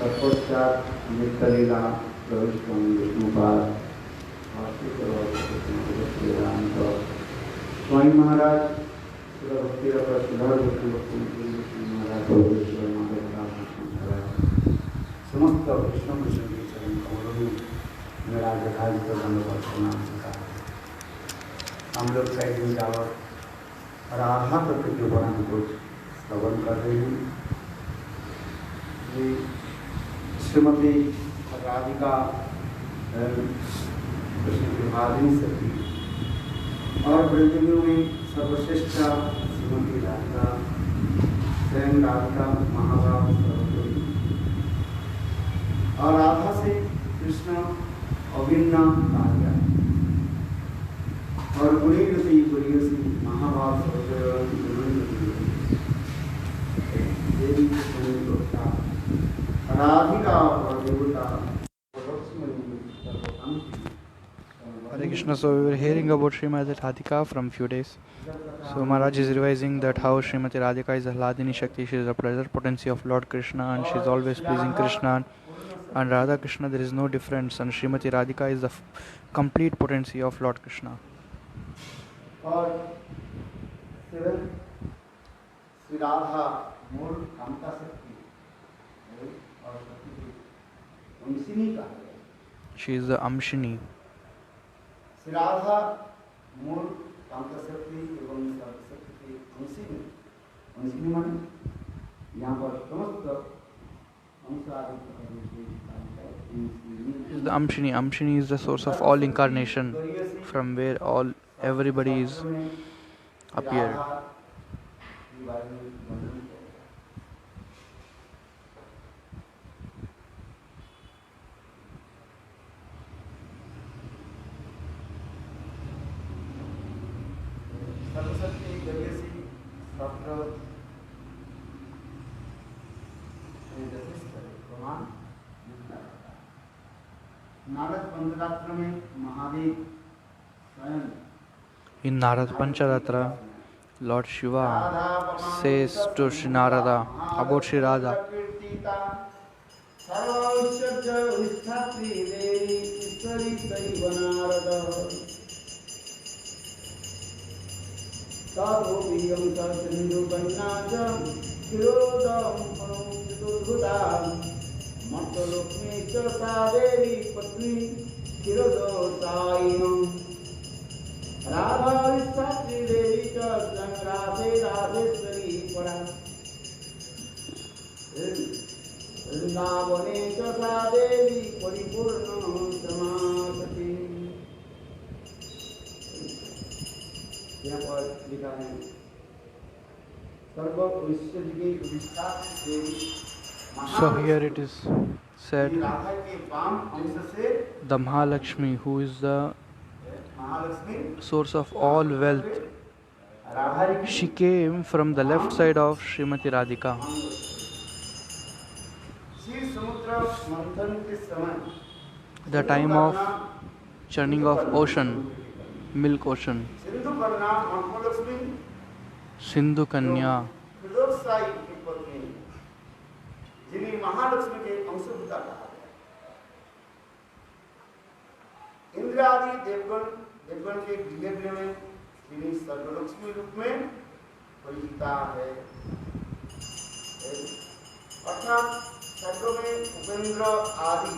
तत्पश्चात नित्यलीला प्रविष्ट विष्णुपाद स्वामी महाराज भक्ति सुधार समस्त विष्णु कृष्ण के चरण कमलों में मेरा जगह दंडवत प्रणाम होता है। हम लोग कई दिन जावत राधा तत्व के ऊपर हम कुछ श्रवण कर रहे हैं। श्रीमती राधिका कृष्ण विभागिनी सती और ब्रजदेवियों में सर्वश्रेष्ठ श्रीमती राधिका स्वयं राधिका महाभाव सर्वोपरि और राधा से कृष्ण अभिन्न कहा गया और गुणीयसी गुणीयसी महाभाव सर्वोपरि देवी कृष्ण राधिका और देवता। Hare Krishna. So we were hearing about Srimati Radhika from few days. So Maharaj is revising that how Srimati Radhika is a Hladini Shakti. She is a pleasure potency of Lord Krishna and she is always pleasing Krishna. And Radha Krishna there is no difference. And Srimati Radhika is the complete potency of Lord Krishna. और श्री राधा मूल कामता शक्ति और अंशिनी का She is the Amshini. Shri Radha मूल कामता शक्ति एवं सर्वशक्ति की अंशिनी। अंशिनी माने यहाँ पर समस्त Is the Amshini. Amshini is the source of all incarnation, from where everybody is appeared. In Narad Pancharatra, Lord Shiva says to Sri Narada about Sri Radha. Radha विशात्री देवी राधे राधेश्वरी परा वृंदावने च सा देवी परिपूर्ण समासती। यहाँ पर लिखा है सर्व विश्व की विशात्री देवी। So here it is said the Mahalakshmi, who is the source of all wealth, she came from the left side of Srimati Radhika. The time of churning of ocean, milk ocean, Sindhu Kanya, जिन्हें महालक्ष्मी के अंशभूता कहा गया। इंद्र आदि देवगण के गृह में जिन्हें सर्वलक्ष्मी रूप में परिचिता है। अर्थात सर्व में उपेंद्र आदि।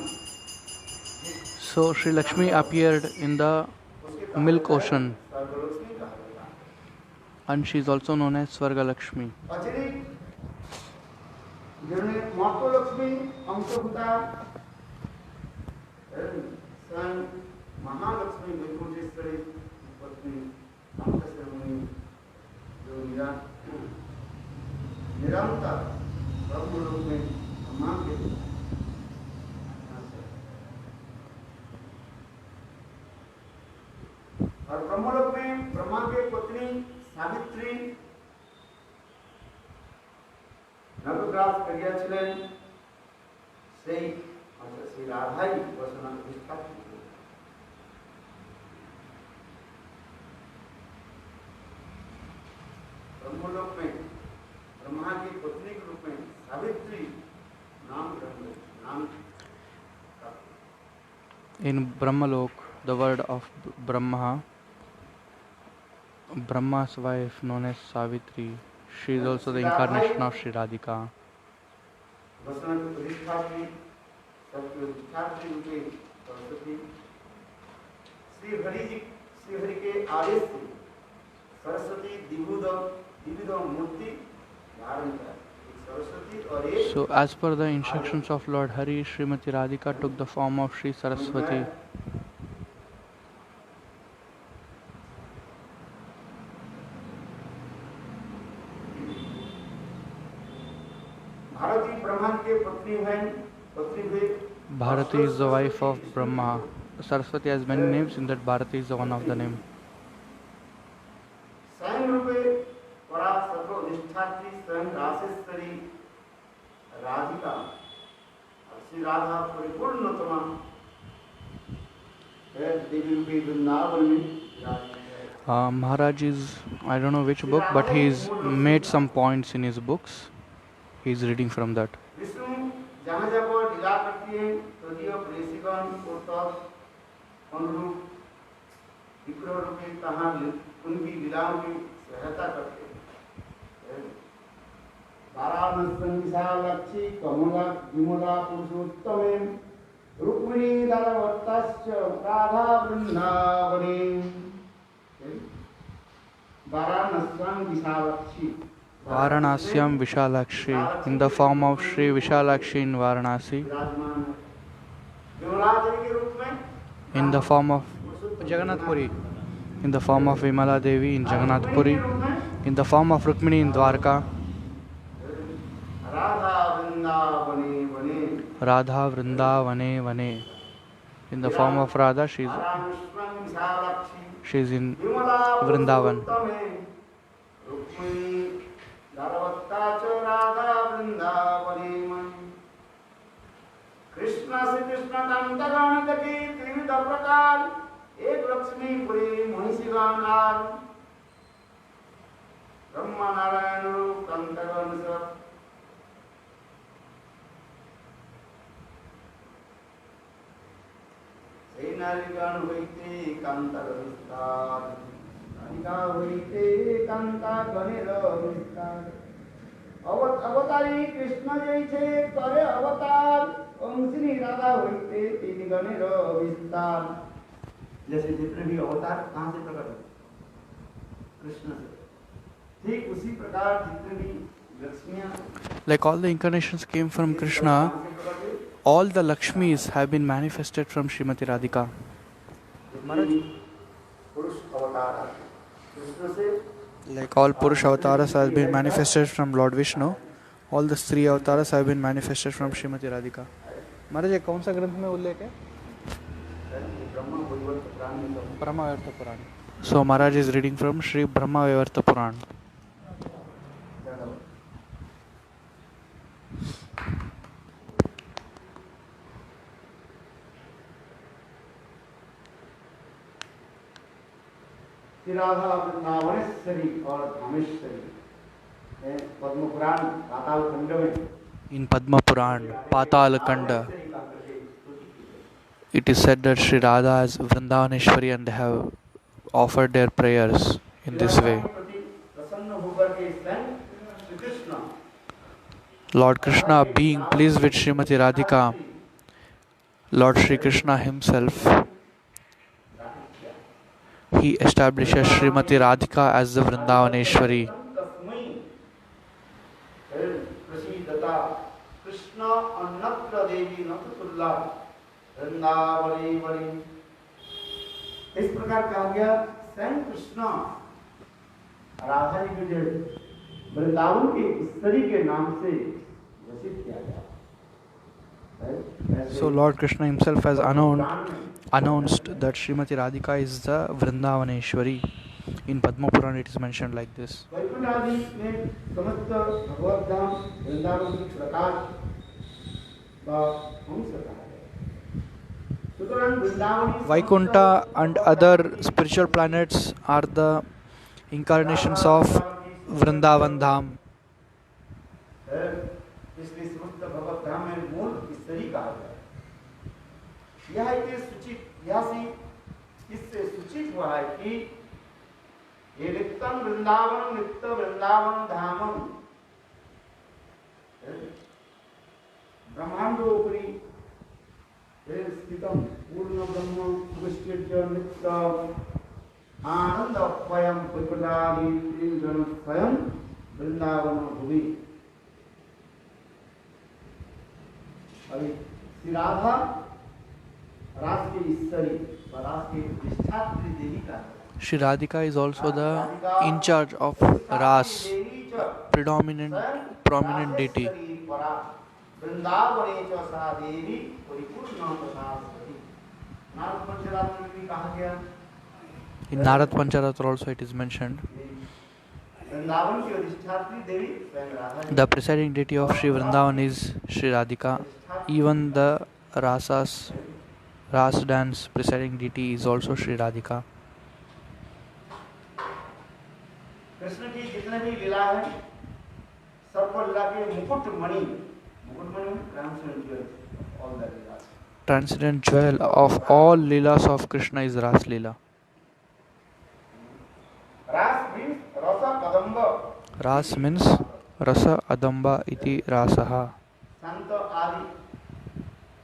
So Sri Lakshmi appeared in the milk ocean and she is also known as Swarga Lakshmi. जिन्हें मातृलक्ष्मी अंशभूता स्वयं महालक्ष्मी वैकुंठेश्वरी पत्नी कामतस्वरूपिणी जो निरंतर ब्रह्म रूप में ब्रह्मा के और ब्रह्मलोक में ब्रह्मा के पत्नी सावित्री नवग्रास करिया छिलेन সেই শ্রী রাধাই বসনা প্রতিষ্ঠাপিত। ब्रह्मलोक में ब्रह्मा की पत्नी के रूप में सावित्री नाम ग्रहण In Brahmalok, the word of Brahma, Brahma's wife known as Savitri, she is also the incarnation of Sri Radhika. Shri Hari के आदेश से सरस्वती द्विविध मूर्ति धारण कर सरस्वती और एक So as per the instructions of Lord Hari, Srimati Radhika took the form of Sri Saraswati. Bharti ब्रह्मांड के पत्नी हुए Bharati is the wife of Brahma. Saraswati has many names, in that Bharati is the one of the name. स्वयं रूपे परा सर्व निष्ठार्थी स्वयं रासेश्वरी राधिका श्री राधा परिपूर्णतमा देवी रूपी वृंदावन में Maharaj is, I don't know which book, but he's made some points in his books. He's reading from that. Vishnu जहाँ जहाँ पर लीला करती है तदीय प्रेषिगण को तब अनुरूप विग्रह रूपी तहाँ उनकी लीलाओं की सहायता करते हैं। वाराणसी विशालाक्षी कमला Vimla पुरुषोत्तमे Rukmini दारवत्ताश्च Radha वृंदावने वाराणस्यां Vishalakshi Varanasyam Vishalakshi, in the form of Sri Vishalakshi in Varanasi, in the form of Jagannath Puri, in the form of Vimala Devi in Jagannath Puri, in the form of Rukmini in Dwarka, Radha Vrindavane Vane, in the form of Radha, she is in Vrindavan. Krishna से कृष्ण कांत गण की त्रिविध प्रकार एक लक्ष्मीपुरी महिषीगण ब्रह्म नारायण रूप कांतगण सब नारिगण होइते कांतगण विस्तार नारिका होइते कांतगणेर विस्तार अवतारी कृष्ण जैसे करे अवतार अंशिनी राधा होते तीन गणेर विस्तार जैसे जितने भी अवतार कहाँ से प्रकट हुए कृष्ण से ठीक उसी प्रकार जितने भी लक्ष्मियां Like all the incarnations came from Krishna, all the Lakshmis have been manifested from Srimati Radhika. पुरुष अवतार कृष्ण से Like all Purush avatars have been manifested from Lord Vishnu, all the Sri avatars have been manifested from Srimati Radhika. महाराज ये कौन सा ग्रंथ में उल्लेख है? ब्रह्मा वैवर्त पुराण. So Maharaj is reading from Sri Brahma Vaivarta Puran. Radha Vrindavaneshwari और धामेश्वरी पद्म पुराण पाताल खंड में In Padma Puran, Patal Kanda, it is said that Sri Radha is Vrindavaneshwari and they have offered their prayers in this way. Lord Krishna, being pleased with Srimati Radhika, Lord Sri Krishna himself, he establishes Srimati Radhika as the Vrindavaneshwari. इस प्रकार कहा गया स्वयं कृष्ण राधा जी के वृंदावन की ईश्वरी के नाम से घोषित किया गया. So Lord Krishna himself has announced that Srimati Radhika is the Vrindavaneshwari. In Padma Puran it is mentioned like this. Vaikuntha and other spiritual planets are the incarnations of Vrindavan Dham. यह इतने सूचित, यह सी इससे सूचित हुआ है कि ये नित्यम वृंदावन नित्य वृंदावन धामम ब्रह्मांडोपरि स्थितम पूर्ण ब्रह्म उपस्थित नित्य आनंद स्वयं विपदादि जन स्वयं वृंदावन भुवि। अभी श्री राधा रास के ईश्वरी व रास के अधिष्ठात्री देवी का Shri Radhika is also the in charge of Ras, predominant, prominent deity. वृंदावने च सा देवी परिपूर्ण प्रसादवती। नारद पंचरात्र में भी कहा गया, In Narad Pancharatra also it is mentioned. Vrindavan की अधिष्ठात्री देवी स्वयं राधा है। The presiding deity of Shri Vrindavan is Shri Radhika. Even the Ras dance presiding deity is also Shri Radhika. Krishna की जितने भी लीला है सब पर लीला के मुकुटमणि, मुकुटमणि transcendent jewel all the lilas. Transcendent jewel of all leelas of Krishna is Ras Leela. रास means रस कदम्ब। Ras means Rasa Adamba iti Rasaha. शांत आदि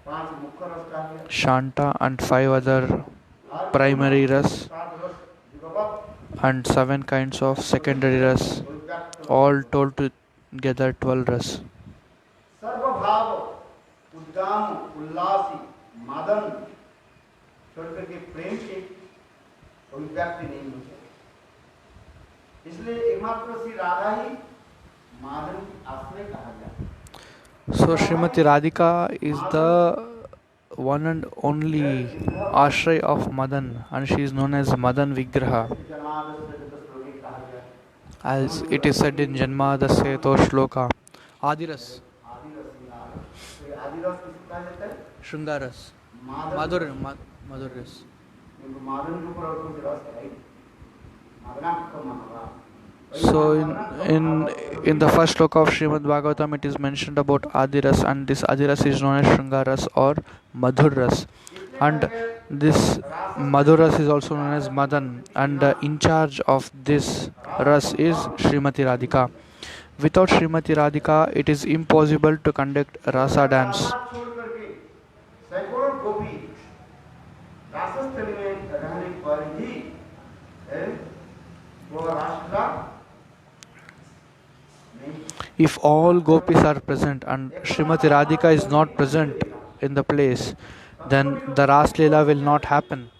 पांच मुख्य रस का है। Shanta and 5 other primary ras and 7 kinds of secondary ras, all told together 12 ras. सर्वभाव उद्दाम उल्लासी मदन छोड़ करके प्रेम के अभिव्यक्ति नहीं होते, इसलिए एकमात्र श्री राधा ही माधन आश्रय कहा जाता है। So Srimati Radhika is the one and only ashray of Madan, and she is known as Madan Vigraha. As it is said in Janmadasya to Shloka, Adiras, Shringaras, Madhuras. So in the first shloka of Srimad Bhagavatam it is mentioned about Adiras, and this Adiras is known as Shringaras or Madhuras, and this Madhuras is also known as Madan, and in charge of this ras is Srimati Radhika. Without Srimati Radhika it is impossible to conduct rasa dance. If all gopis are present and Srimati Radhika is not present in the place, then the Ras Leela will not happen.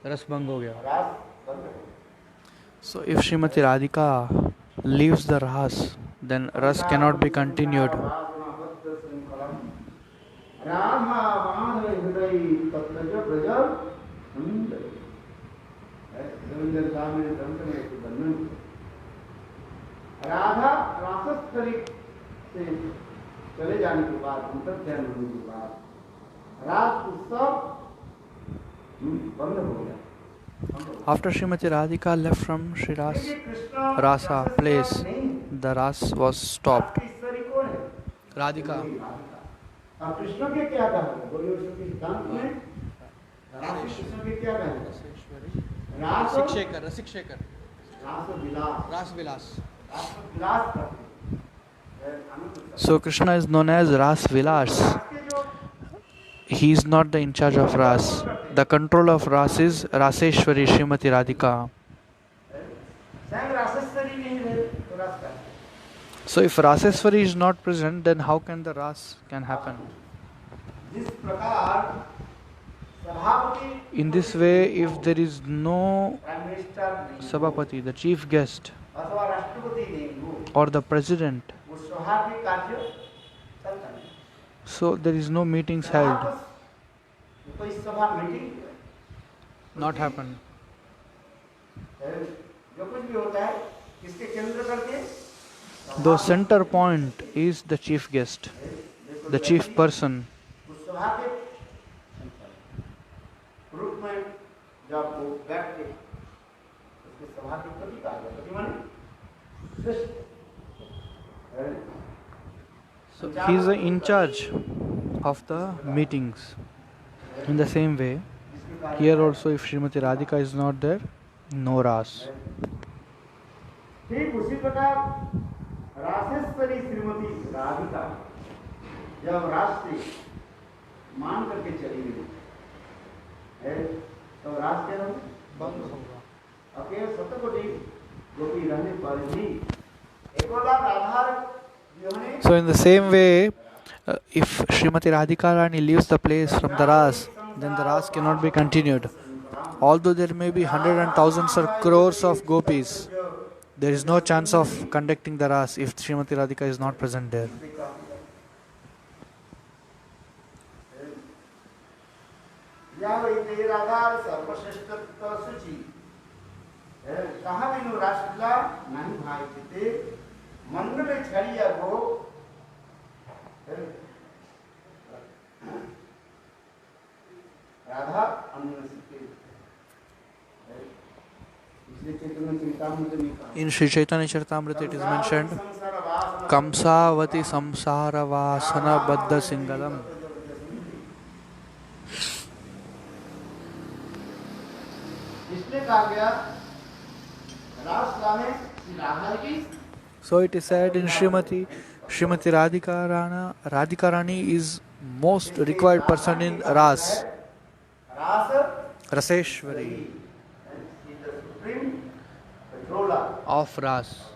Ras bang ho gaya. So if Srimati Radhika leaves the Ras, then Ras cannot be continued. Radha रासस्थली से चले जाने के बाद, अंतर्ध्यान होने के बाद रास उत्सव बंद हो गया। After Srimati Radhika left from Shri Rasa place, the Ras was stopped. Radhika. अब कृष्ण के क्या कहा है? बोलिए उसके सिद्धांत में रास कृष्ण के क्या कहा है? रास रसिक शेखर, रास विलास, Ras Vilas. रास विलास करते। So Krishna is known as Ras Vilas. He is not the in charge of Ras. The control of Ras is Raseshwari Srimati Radhika. So if Raseshwari is not present, then how can the Ras can happen? In this way, if there is no Sabhapati, the chief guest, or the president, so there is no meetings held. Not happen. The center point is the chief guest, the chief person. So he is in charge of the meetings. In the same way, here also if Srimati Radhika is not there, no ras. ठीक उसी प्रकार रासेश्वरी श्रीमती राधिका जब रास से मान करके चली गई है तो रास क्या बंद होगा। अकेले सतकोटि गोपी रहने पर भी Ekola राधार So in the same way, if Srimati Radhika Rani leaves the place from the ras, then the ras cannot be continued. Although there may be hundreds and thousands or crores of gopis, there is no chance of conducting the ras if Srimati Radhika is not present there. In Sri Chaitanya Charitamrita it is mentioned, Kamsavati samsara vasana baddha singalam. So it is said in Srimati Radhika Rani is most required person in Ras, Raseshwari of Ras.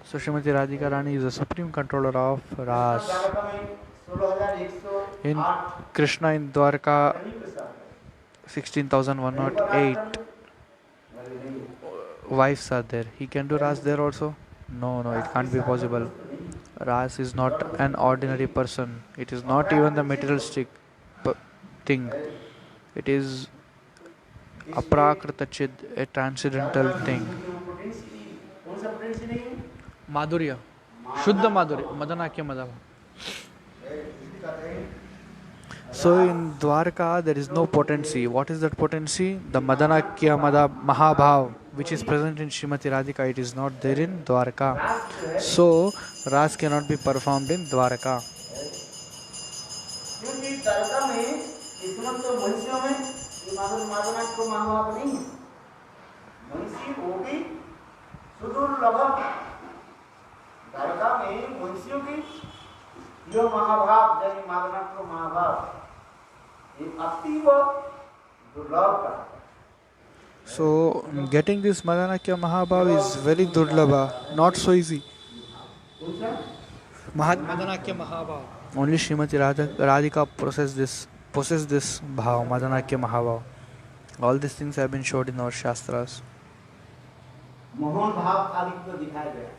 So Srimati Radhika Rani is the supreme controller of Ras. In Krishna in Dwarka 16,108 wives are there. He can do Ras there also? No, it can't be possible. Ras is not an ordinary person. It is not even the materialistic thing. It is aprakrita chid, a transcendental thing. Madhurya, Shuddha Madhurya, Madanakya Madhava. So in Dwarka there is no potency. What is that potency? The Madanakya Mahabhav, which is present in Srimati Radhika. It is not there in Dwarka. So Ras cannot be performed in Dwarka. So getting this Madanakya Mahabhav is very durlabha, not so easy. Madanakya Mahabhav. Only Srimati Radhika possesses this bhav, Madanakya Mahabhav. All these things have been showed in our Shastras. Mohan भाव आदि को दिखाया गया।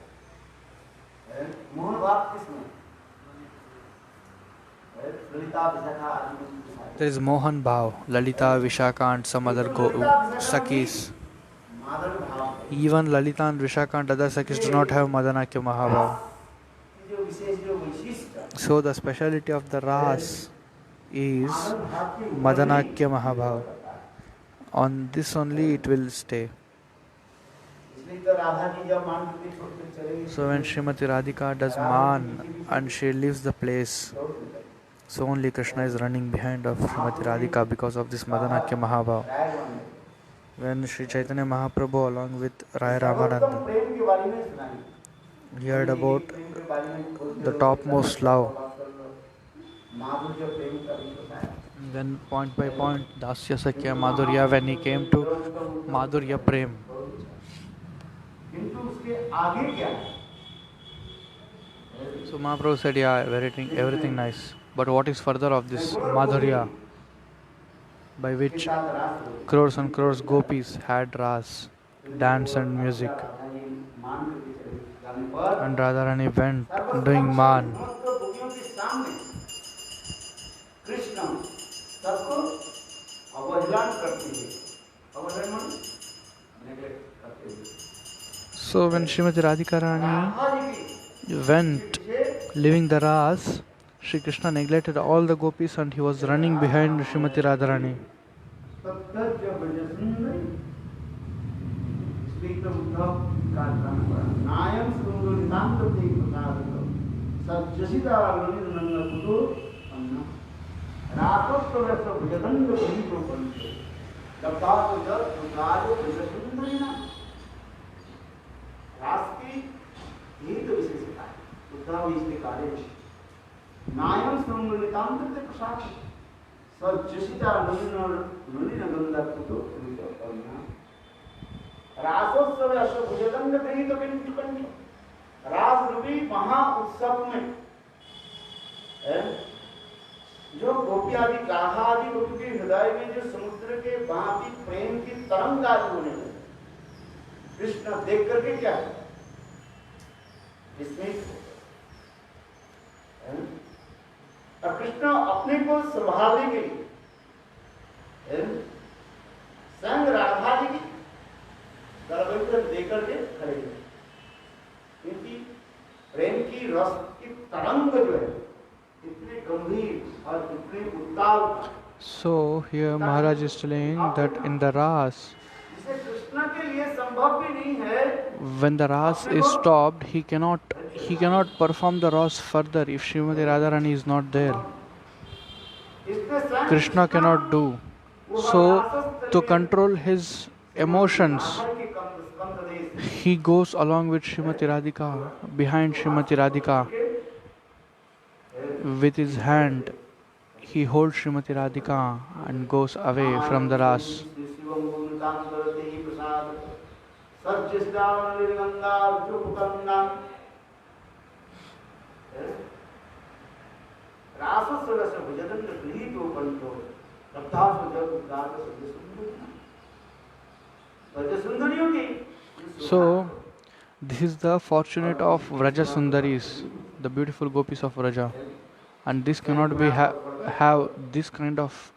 मोहन भाव किसमें? ललिता विशाखा आदि में दिखाया गया। There is Mohan Bhav, Lalita, Vishaka and some other Sakis. Even Lalita and Vishaka and other Sakis do not have Madanakya Mahabhav. So the speciality of the Ras is Madanakya Mahabhav. On this only it will stay. So when Srimati Radhika does man and she leaves the place, so only Krishna is running behind of Srimati Radhika because of this Madanakya Mahabhav. When Sri Chaitanya Mahaprabhu along with Raya Ramananda, he heard about the topmost love. Then point by point, Dasya Sakya Madhurya, when he came to Madhurya Prem. So Mahaprabhu said, yeah, everything nice. But what is further of this Madhurya, by which crores and crores gopis had ras, dance and music. And Radharani went doing man. So when Srimati Radhika Rani went leaving the ras, Sri Krishna neglected all the gopis and he was running behind Srimati Radharani. नायम सुंदर नितांत ते प्रसाद सज्जसिता ललित नंद कुतो अन्ना रासोत्सव से भुजदंड भूमिको पंचो लब्धा तो जब उदारो भुजसुंदरीना रास की यही तो विशेषता है उदाव इसके कार्य नायम सुंदर नितांत ते प्रसाद सज्जसिता ललित नंद कुतो अन्ना रासोत्सव अश्व भुजदंड गृहीत कंठ रास रूपी महा उत्सव में जो गोपी आदि गाहा आदि गोपी के हृदय में जो समुद्र के भांति प्रेम की तरंग आदि होने लगे कृष्ण देख करके क्या है विस्मित और कृष्ण अपने को संभालने के लिए संग राधा जी की गर्भ देकर के खड़े हुए क्योंकि प्रेम की रस की तरंग जो है इतने गंभीर और इतने उत्ताल। So here Maharaj is telling that in the Ras, जिसे कृष्ण के लिए संभव भी नहीं है, when the Ras is stopped, he cannot perform the Ras further if Srimati Radharani is not there. Krishna cannot do. So to control his emotions, he goes along with Srimati Radhika, behind Srimati Radhika. With his hand, he holds Srimati Radhika and goes away from the Ras. So, this is the fortunate of Vraja Sundaris, the beautiful gopis of Vraja, and this cannot be have this kind of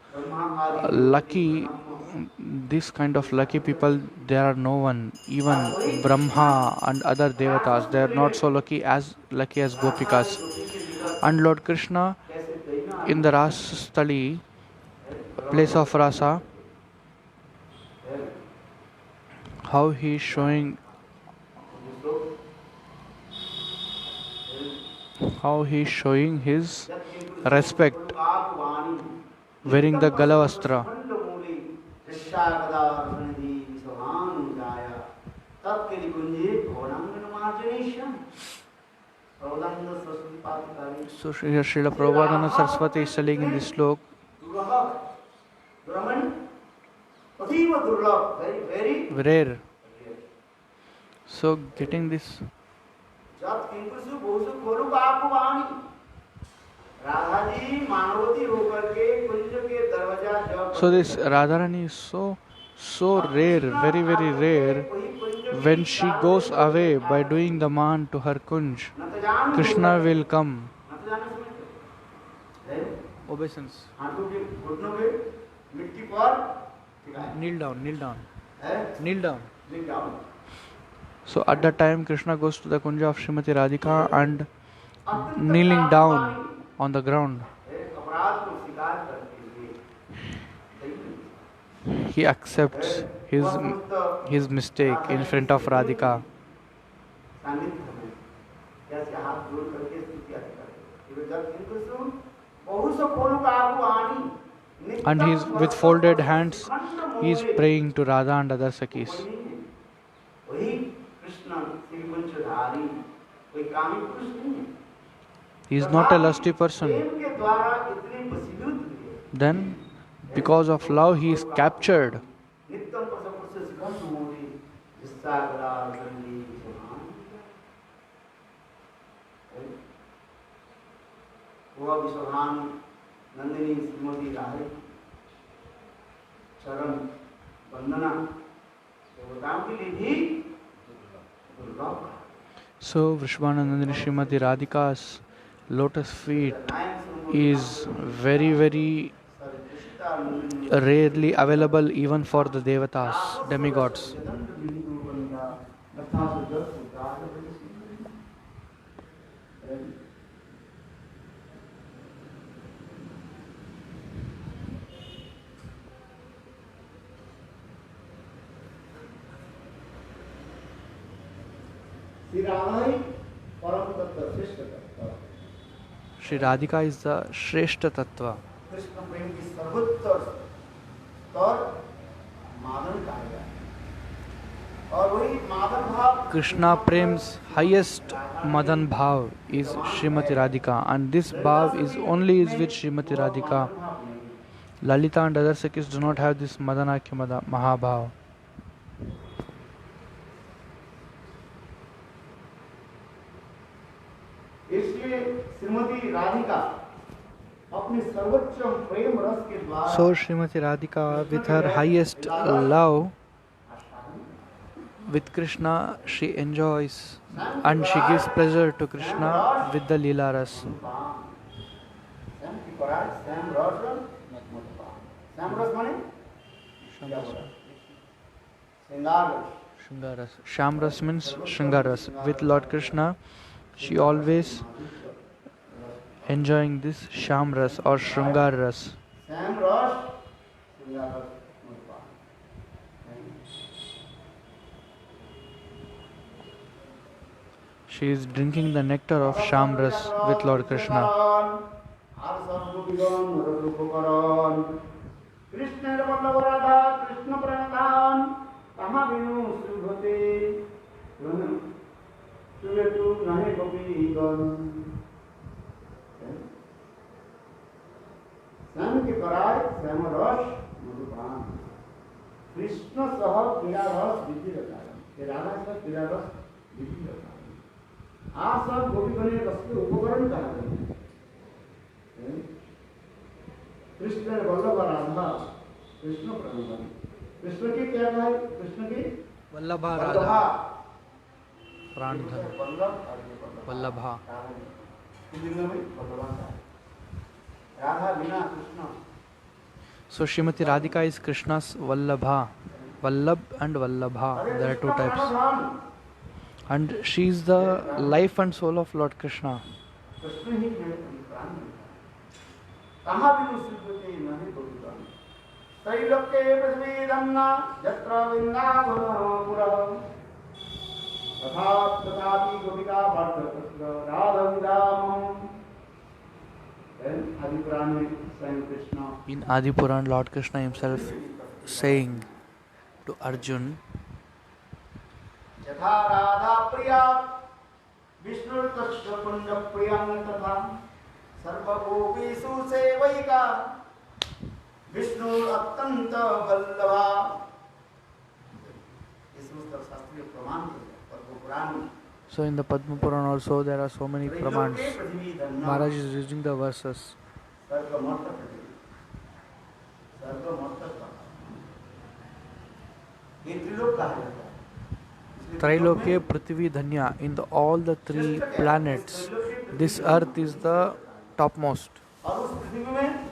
lucky people. There are no one, even Brahma and other devatas. They are not so lucky as Gopikas. And Lord Krishna in the Rasastali, place of Rasa, how he is showing his respect, wearing the Galavastra. So Srila Prabhupada Saraswati is telling in this slok, rare. So getting this. So this Radharani is so rare, very very rare. When she goes away by doing the man to her kunj, Krishna will come. Obeisance. Kneel down. So at that time Krishna goes to the kunja of Srimati Radhika and kneeling down on the ground, he accepts his mistake in front of Radhika. And he's with folded hands, he is praying to Radha and other Sakhis. He is not a lusty person. Then, because of love, he is captured. So Vrishabhanandini Srimati Radhika's lotus feet is very very rarely available even for the devatas, demigods. Shri Radha ही परम तत्व श्रेष्ठ तत्व, Sri Radhika is the Shreshta Tattva. Krishna प्रेम की सर्वोत्तर स्तर मादन कहा गया है। और वही मादन भाव Krishna Prem's highest Madan Bhav is Srimati Radhika, and this Bhav is only is with Srimati Radhika. Lalita and other Sakhis do not have this Madanakya Mahabhav. इसलिए श्रीमती राधिका अपने सर्वोच्च प्रेम रस के द्वारा So Srimati Radhika, with her highest love with Krishna, she enjoys and she gives pleasure to Krishna with the Leela Ras. Shyam की पराग श्याम रस श्याम रस माने श्रृंगार रस। Shringaras. Shamras means Shringaras. With Lord Krishna, she always enjoying this Shamras or Shringar Ras. Shyam रस श्रृंगार रस मधुपान। She is drinking the nectar of Shamras with Lord Krishna. Krishna Vallabh Radha Krishna प्रणदान कहाँ बिनु सुभते तुझे तू नहीं गोपीगण। श्याम के पराय श्याम रस मधुपान कृष्ण सह क्रीड़ा रस विधि रसायन राधा सह क्रीड़ा रस विधि रसायन आप सब गोपीगण रस के उपकरण कहा गए। कृष्ण वल्लभ राधा कृष्ण प्रणदान कृष्ण की क्या कहा है? कृष्ण की Vallabha वल्लभा Radha. Pranidhan. वल्लभ और ये वल्लभ Vallabha. हिंदी में वल्लभा का है। राधा बिना Krishna So Srimati Radhika is Krishna's Vallabha. Vallabh and Vallabha. There are two types. And she is the life and soul of Lord Krishna. Krishna ही है प्राण है। कहाँ भी मुसीबतें नहीं गोपीगण त्रैलोक्ये पृथ्वी दन्ना यत्र वृन्दावनपुरः तथापि गोपिका वर्तते राधविदामम्। आदि पुराण में स्वयं Krishna In Adi Puran, Lord Krishna himself saying to Arjun, यथा राधा प्रिया विष्णु तस्य कुंड प्रियं तथा सर्वगोपीषु सेवैका विष्णु अत्यंत वल्लभा। इसमें सब शास्त्रीय प्रमाण है और पुराण में so in the Padma Puran also there are so many pramans. Prithvi Dhanna Maharaj is using the verses. स्वर्ग मर्त पृथ्वी स्वर्ग मर्त ये त्रिलोक कहा जाता है। Trilokya Prithvi Dhanya. In all the three planets, this earth is the topmost. और उस पृथ्वी में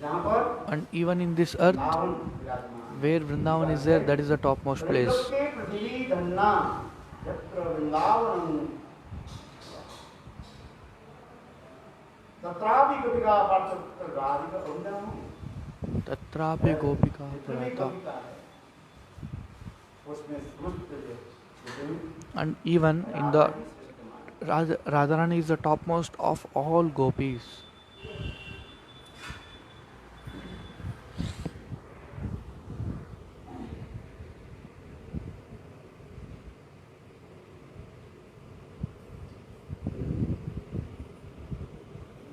जहाँ पर And even in this earth, Ravan विराजमान where Vrindavan is there, that is the topmost place. त्रैलोक्ये पृथ्वी धन्ना यत्र वृंदावनं तत्रापि गोपिका पार्थक्य राधिका वृंदावन Tatrapi Gopika जितनी Prata. गोपिका है उसमें समस्त जो And even in the Radharani is the topmost of all gopis.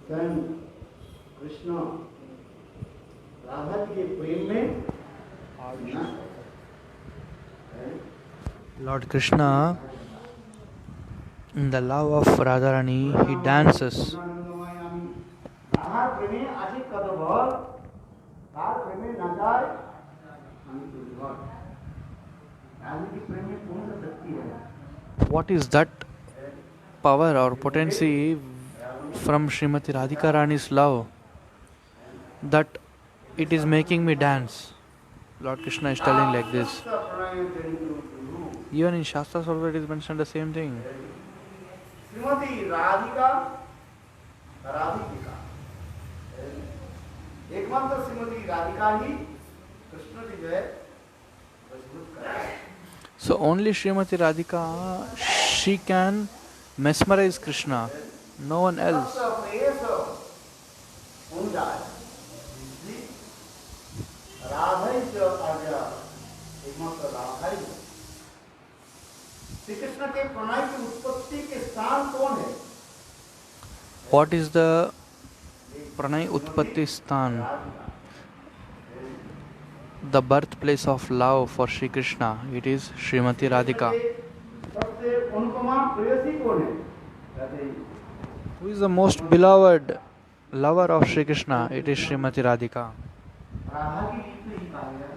स्वयं कृष्ण राधा जी के प्रेम में Lord Krishna, in the love of Radharani, he dances. Radha प्रेमे आशी कदभर राधा प्रेमे न जाए हम तुझभर। राधा की प्रेम में कौन सा शक्ति है? What is that power or potency from Srimati Radhika Rani's love that it is making me dance? Lord Krishna is telling like this. Even in Shastras also it is mentioned the same thing. Shrimati Radhika Radhika एकमात्र श्रीमती राधिका ही कृष्ण की जय मजबूत कराए। So only Srimati Radhika she can mesmerize Krishna, no one else. Shri Krishna के प्रणय की उत्पत्ति के स्थान कौन है? What is the Pranay Utpatti Sthan? The birthplace of love for Sri Krishna. It is Srimati Radhika. सबसे अनुपमा प्रेयसी कौन है? कहते हैं, Who is the most beloved lover of Sri Krishna? It is Srimati Radhika. Radha की गीत में ही कहा गया,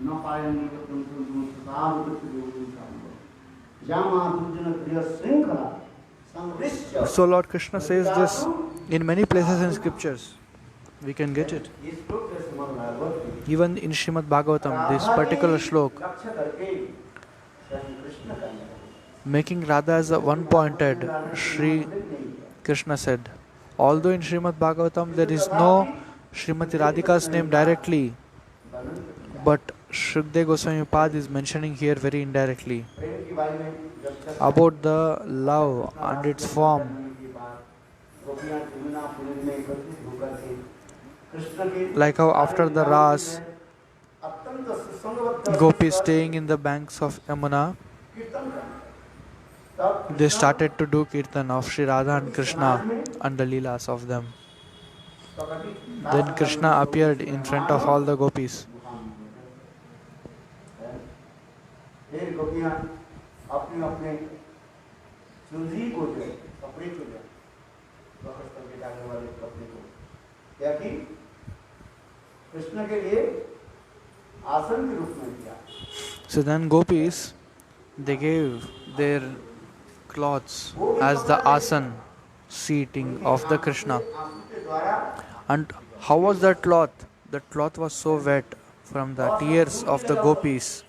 न पाएंगे तो तुम सुधार उदित योगी का जामा दुर्जन प्रिय श्रृंखला संवृष्ट. So Lord Krishna says this in many places in scriptures. We can get it. इस श्लोक के समान Bhagavat Even in Srimad Bhagavatam, this particular shlok, लक्ष्य करके स्वयं कृष्ण का making Radha as a one-pointed, Sri Krishna said, although in Srimad Bhagavatam there is no Srimati Radhika's name directly, but Shukdev Goswami Pad is mentioning here very indirectly प्रेम के बारे में जब तक about the love and its form. गोपियां यमुना पुरी में एकत्रित होकर के कृष्ण के Like how after the Ras, अत्यंत सुसंगत gopis staying in the banks of Yamuna, कीर्तन करते, तब they started to do kirtan of Sri Radha and Krishna and the Leelas of them. Then Krishna appeared in front of all the gopis. फिर गोपियां अपने अपने सूजी को जो कपड़े को जो वापस करके डालने वाले कपड़े को क्या की कृष्ण के लिए आसन के रूप में दिया. So then gopis, they gave their cloths as the asan, seating of the Krishna. आंसू के द्वारा And how was that cloth? That cloth was so wet from the tears of the gopis.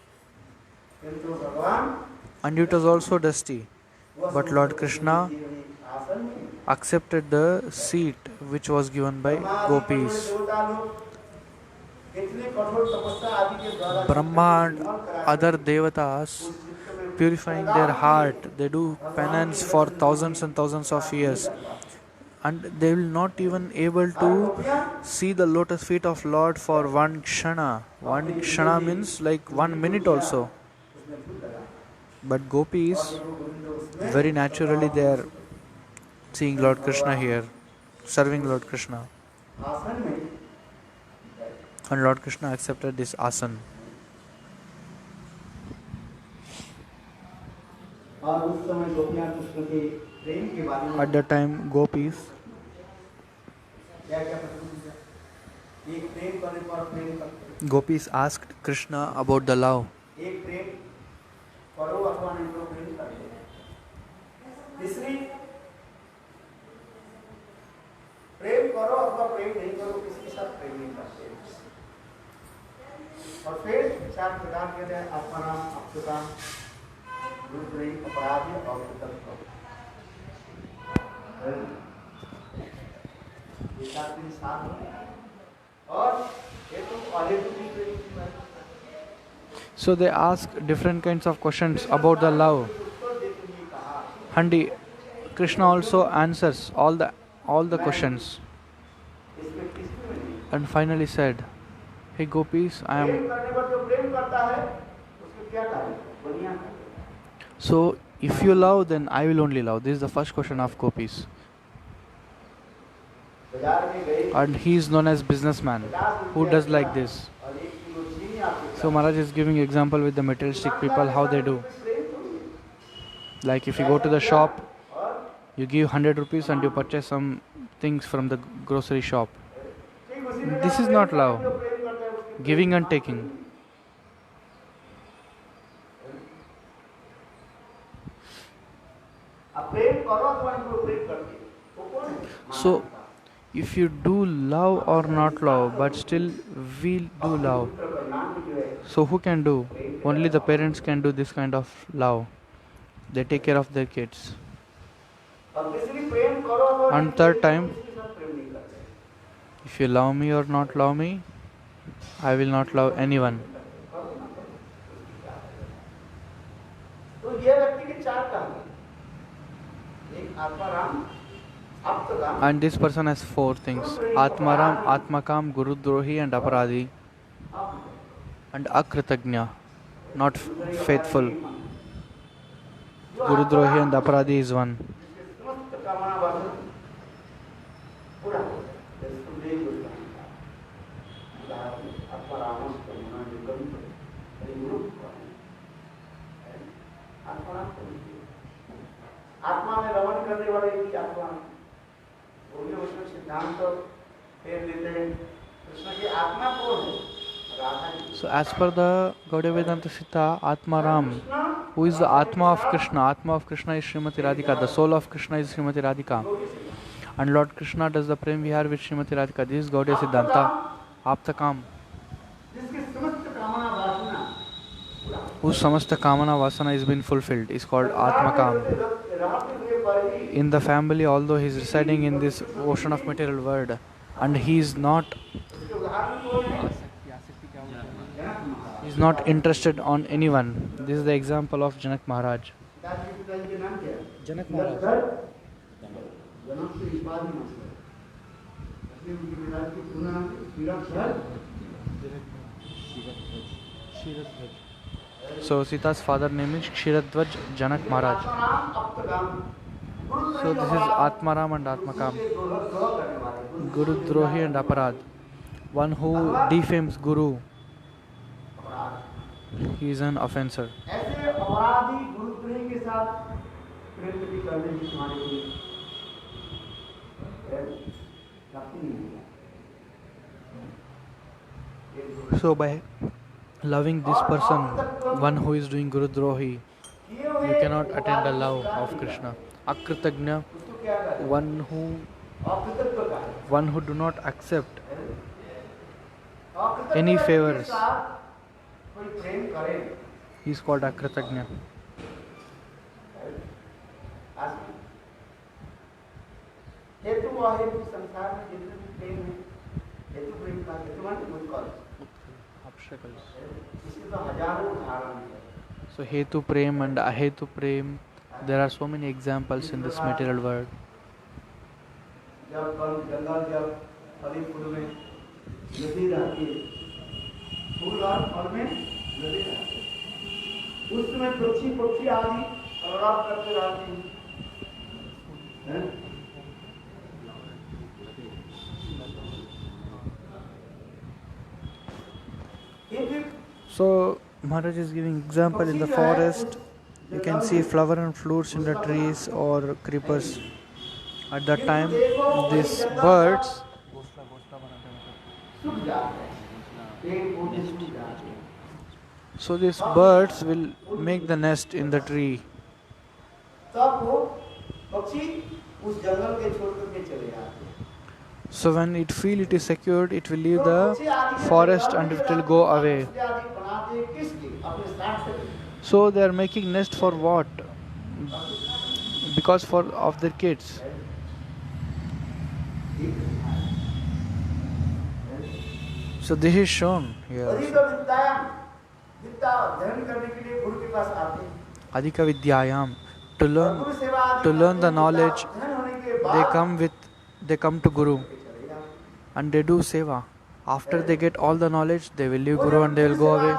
किंतु भगवान And it was also dusty. But Lord Krishna आसन में accepted the seat which was given by gopis. देवता लोग इतने कठोर तपस्या आदि के द्वारा Brahma and other devatas purifying their heart, they do penance for thousands and thousands of years. And they will not even able to see the lotus feet of Lord for one kshana. One kshana means like 1 minute also. But gopis, very naturally they are seeing Lord Krishna here, serving Lord Krishna. आसन में And Lord Krishna accepted this asan. और उस समय गोपियां कृष्ण के प्रेम के बारे में At that time, gopis, क्या क्या प्रश्न पूछा? एक प्रेम करने पर प्रेम करते, gopis asked Krishna about the love. एक प्रेम करो अथवा नहीं करो प्रेम करते. तीसरी प्रेम करो अथवा प्रेम नहीं करो किसी साथ प्रेम नहीं करते. और फिर चार प्रकार के हैं अपना अप्सुता दूसरी अपराधी और कृतज्ञ. ये चार दिन साथ हैं. और ये तो अहेतुकी प्रेम की बात. So they ask different kinds of questions about the love. उत्तर देते हुए कहा And Krishna also answers all the questions. इसमें किसमें नहीं. And finally said, hey gopis, I am. प्रेम करने पर जो प्रेम करता है उसको क्या करें? दुनिया का. So if you love, then I will only love. This is the first question of gopis. बाजार में गए And he is known as businessman. Who does like this? और एक किलो चीनी आपके So Maharaj is giving example with the materialistic people how they do. प्रेम थोड़ी. Like if you go to the shop, और you give 100 rupees and you purchase some things from the grocery shop. ठीक उसी में This is not love. जो प्रेम करता है उसके Giving and taking. अब प्रेम करो अथवा इनको प्रेम करते तो कौन है? So if you do love or not love, but still we do love. पुत्र परिणाम में जो है So who can do? Only the parents can do this kind of love. They take care of their kids. और तीसरी प्रेम करो अथवा And नहीं third करो, time, किसी के साथ प्रेम नहीं करते. if you love me or not love me, I will not love anyone. तो ये व्यक्ति के चार काम हैं. एक Atmaram, आप्तगाम, And this person has four things: Atmaram, Atmakam, Gurudrohi, and Aparadi. And Akritagnya, not faithful. Gurudrohi and Aparadi is one. जिसके समस्त कामना वासना पूरा हो जाए, जैसे सुखदेव गोस्वामी का उदाहरण आत्माराम को मना जो कभी कभी गुरु आत्माराम को आत्मा में रमण करने वाले की आत्मा उनके उसमें सिद्धांत फेर लेते हैं कृष्ण की आत्मा कौन है Radha ji. So, as per the Gaudiya Vedanta Sutta, Atmaram, who is the Atma of Krishna? Atma of Krishna is Srimati Radhika. The soul of Krishna is Srimati Radhika. And Lord Krishna does the Prem Vihar with Srimati Radhika. This is Gaudiya Siddhanta. Aptakam, जिसकी समस्त कामना वासना whose samasta kamana vasana is been fulfilled, is called Atmakam. In the family, although he is residing in this ocean of material world, and he is not interested on anyone. This is the example of Janak Maharaj. Janak Maharaj. So Sita's father name is Kshiradhvaj Janak Maharaj. So this is Atmaram and Atmakam. Gurudrohi and Aparad. One who defames Guru, he is an offenser. ऐसे अपराधी गुरुद्रोही के साथ प्रेम भी करने की तुम्हारे लिए प्राप्ति नहीं होगा। So by loving this person, one who is doing Gurudrohi, you cannot attain the love of Krishna. Akritagnya, one who do not accept any favors, कोई प्रेम करे he is called Akritagnya. हेतु अहेतु संसार में जितने भी प्रेम है हेतु प्रेम का हेतु माने उत्कर्ष Obstacles. इसके तो हजारों उदाहरण हैं। So Hetu Prem and Ahetu Prem, there are so many examples in this material world. जब जंगल जब फली फूल में नदी रहती है, फूल और फल में नदी रहती है, उस समय पक्षी पक्षी आदि कलरव करते रहते हैं। So Maharaj is giving example in the forest. You can see flower and fruits in the trees or creepers. At that time, these birds will make the nest in the tree. So when it feel it is secured, it will leave the forest and it will go away. So they are making nest for what? Because of their kids. So this is shown here. Adhika Vidyayam, to learn the knowledge, they come to Guru and they do seva. After they get all the knowledge, they will leave Guru and they will go away.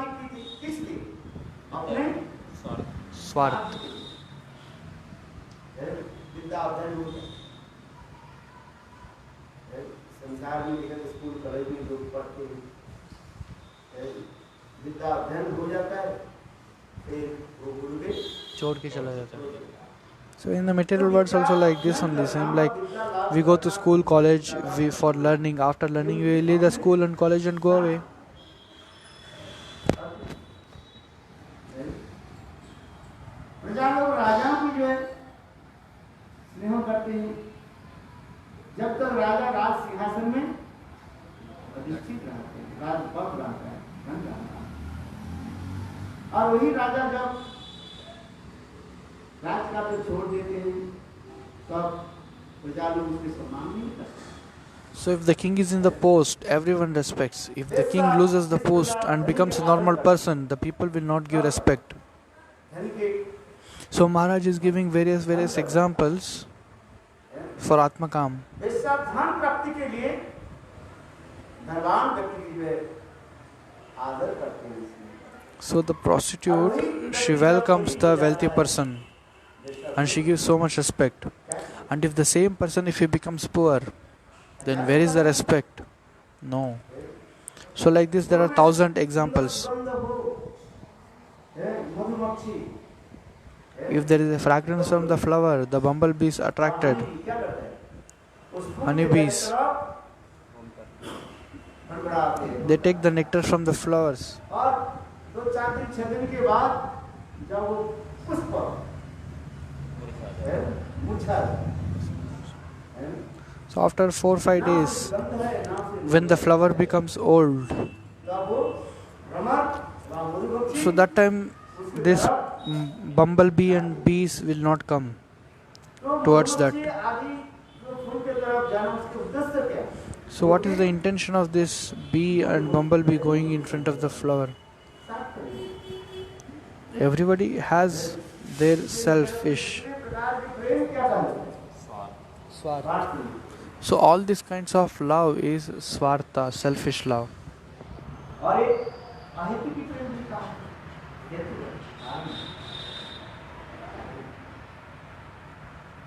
Swarth. संसार में लेकर school college में लोग पढ़ते हैं, विद्या अध्ययन हो जाता है, फिर वो गुरु के छोड़ के चला जाता है. So in the material world also like this only, same like we go to school, college, we for learning. After learning, we leave the school and college and go away. प्रजा लोग राजाओं की जो है स्नेह करते हैं, जब तक राजा राज सिंहासन में अधिष्ठित रहते हैं, राजपद रहता है, बन जाता है, और वही राजा जब राज का तो छोड़ देते हैं, तब प्रजा लोग उसके सम्मान नहीं करते. So if the king is in the post, everyone respects. If the king loses the post and becomes a normal person, the people will not give respect. So Maharaj is giving various examples for Atma Kam. ऐसा धन प्राप्ति के लिए धनवान व्यक्ति की वे आदर करते हैं इसमें। So the prostitute, she welcomes the wealthy person and she gives so much respect. And if the same person, if he becomes poor, then where is the respect? No. So like this there are 1,000 examples. If there is a fragrance from the flower, the bumblebee is attracted. Honeybees, they take the nectar from the flowers. So after 4-5 days, when the flower becomes old, so that time this bumblebee and bees will not come towards that. So what is the intention of this bee and bumblebee going in front of the flower? Everybody has their selfish. So all these kinds of love is swartha, selfish love.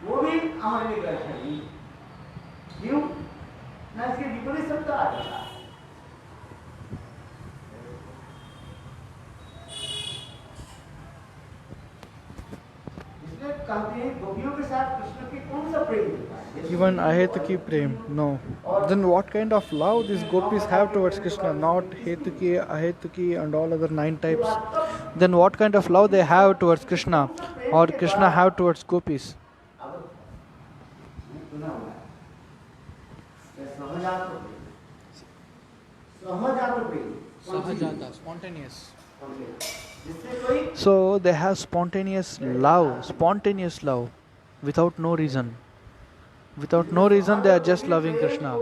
वो भी हमारे लिए गलत है। क्यों? ना इसके विपरीत शब्द आ जाता है। इसलिए कहते हैं गोपियों के साथ कृष्ण की कौन सा प्रेम होता है? Even Ahetuki Prem, no. Then what kind of love these gopis have towards Krishna? Not Hetuki, Ahetuki and all other 9 types. Then what kind of love they have towards Krishna or Krishna have towards gopis? Sahajata, spontaneous. So they have spontaneous love without no reason. Without no reason they are just loving Krishna.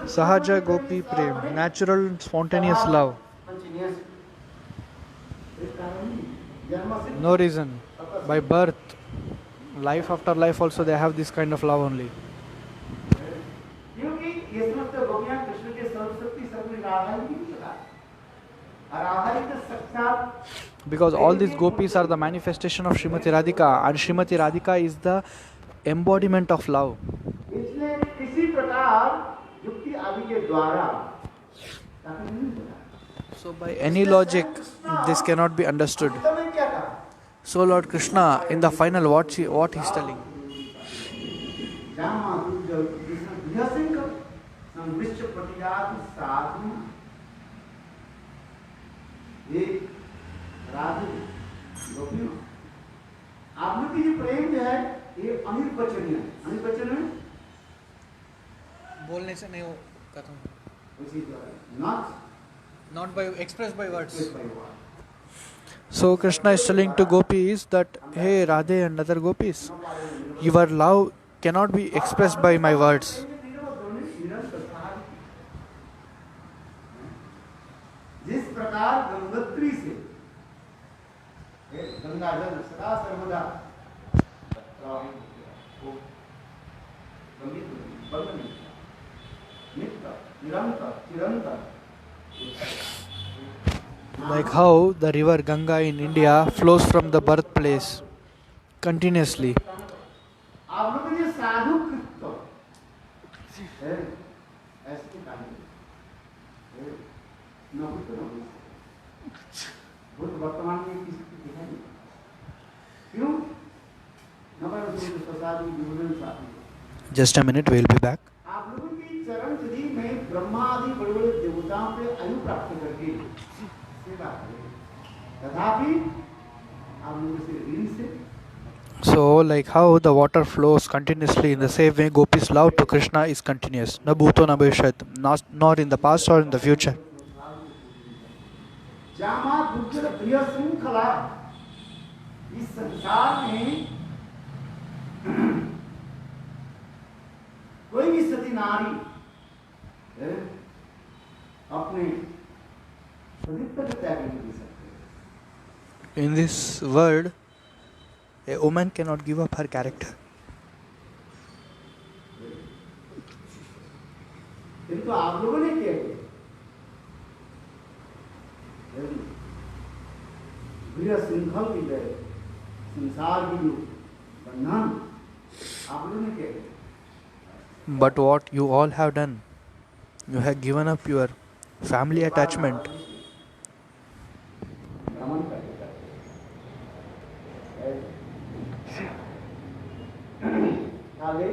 Sahaja Gopi Prem, natural spontaneous love. No reason. By birth, life after life also they have this kind of love only. Because all these gopis are the manifestation of Srimati Radhika, and Srimati Radhika is the embodiment of love. So by any logic this cannot be understood. So Lord Krishna in the final what he is telling? आप लोग की जो प्रेम जो है ये अनिर्वचनीय है। अनिर्वचनीय बोलने से नहीं हो खत्म। Not by expressed by words. So Krishna is telling to gopis that, hey Radhe and other gopis, your love cannot be expressed by my words. जिस प्रकार गंगोत्री से गंगा जल सदा सर्वदा Like how the river Ganga in India flows from the birthplace continuously. आप लोग ये साधु वर्तमान में किसी दिखाई नहीं। क्यों? Just a minute, we'll be back. आप लोगों की चरण छवि में ब्रह्मा आदि बड़े-बड़े देवताओं पे आयु प्राप्त करके सेवा करें। तथापि आप लोगों से ऋण से So, like how the water flows continuously, in the same way, Gopi's love to Krishna is continuous. Na bhuto na bhavishyat, nor in the past or in the future. Jama दुर्जन प्रिय श्रृंखला इस संसार में कोई भी सती नारी अपने अधिकतर त्याग नहीं दे सकते। In this world, a woman cannot give up her character. किंतु आप लोगों ने किया गृह श्रृंखल की गए संसार की बंधन आप लोगों ने किया। But what you all have done, you have given up your family attachment. भ्रमण करते आगे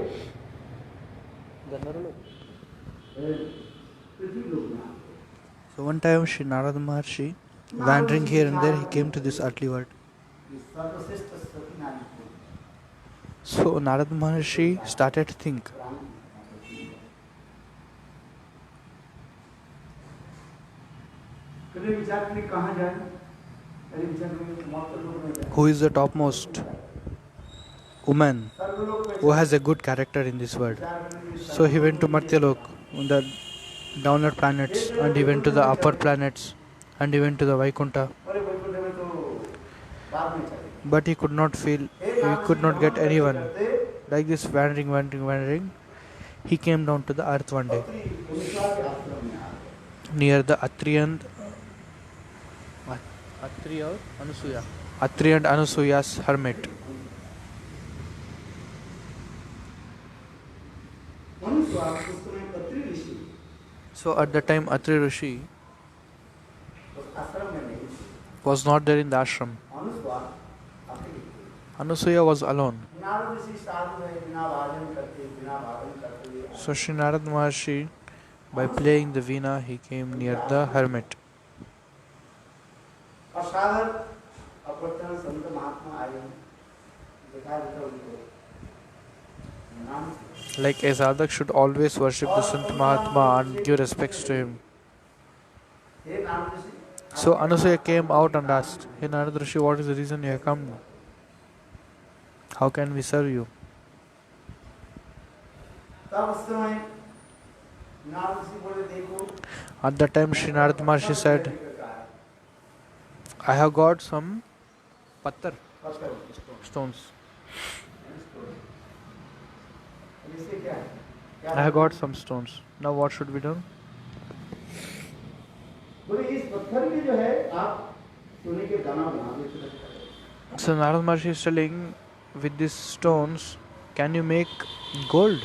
पृथ्वी लोक में So one time Shri Narada Maharshi, wandering here and there, he came to this earthly world. सर्वश्रेष्ठ सती नारी को So Narada Maharshi started to think, कभी विचार करें कहाँ जाए, कभी विचार करें मौत के लोक में जाए। who is the topmost woman सर्वलोक में who has a good character in this world? So he went to Martyalok, on the downward planets, and he went to the upper planets, and he went to the Vaikuntha. अरे वैकुंठ में तो बाद में चले। But he could not feel, he could not get anyone. Like this, wandering, he came down to the earth one day, near the Atri and Anusuya's hermit. So at the time, Atri Rishi was not there in the ashram. Anusuya was alone. So Shri Narad Maharshi, by playing the veena, he came near the hermit. Like a sadhak should always worship the Sant Mahatma and give respects to him. So Anusuya came out and asked, "Hey Narad Rishi, what is the reason you have come? How can we serve you?" At that time Shri Narad Maharshi said, "I have got some pattar, stones. I have got some stones. Now what should be done?" So Narad Maharshi is telling, with these stones, can you make gold?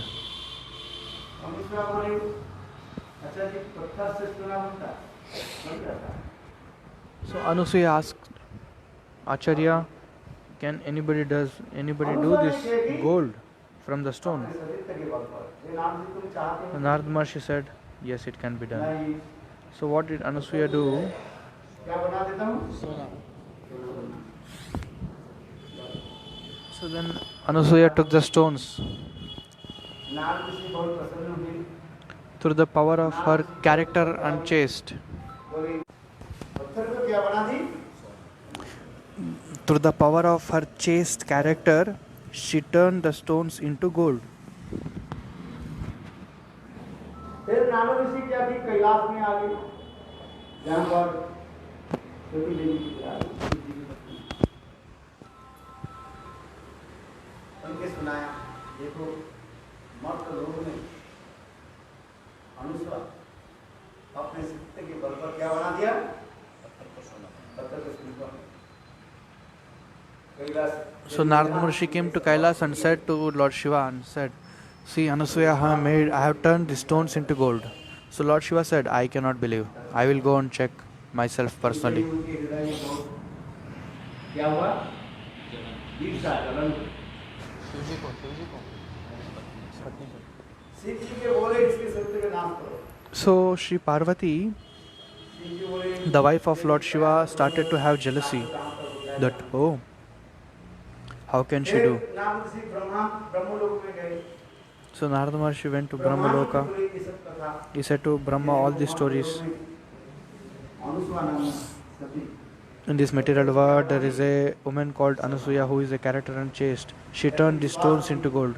So Anusuya asked Acharya, can anybody do this gold from the stone? And Narad Maharshi said, yes, it can be done. So what did Anusuya do? So then Anusuya took the stones. Through the power of her character and chaste, through the power of her chaste character, she turned the stones into gold. फिर नारद ऋषि क्या थी कैलाश में आ गए जहाँ पर छोटी देवी उनके सुनाया देखो मर्त लोग में अनुस्वा अपने सत्य के बल पर क्या बना दिया पत्थर को सोना Kailash. So Narad Maharshi came to Kailas and said to Lord Shiva and said, "See, Anasuya, I have turned the stones into gold." So Lord Shiva said, "I cannot believe. I will go and check myself personally." So Shri Parvati, the wife of Lord Shiva, started to have jealousy that, oh, how can she do? So Narada Maharshi went to Brahmaloka. He said to Brahma all these stories. In this material world, there is a woman called Anasuya who is a character and chaste. She turned the stones into gold.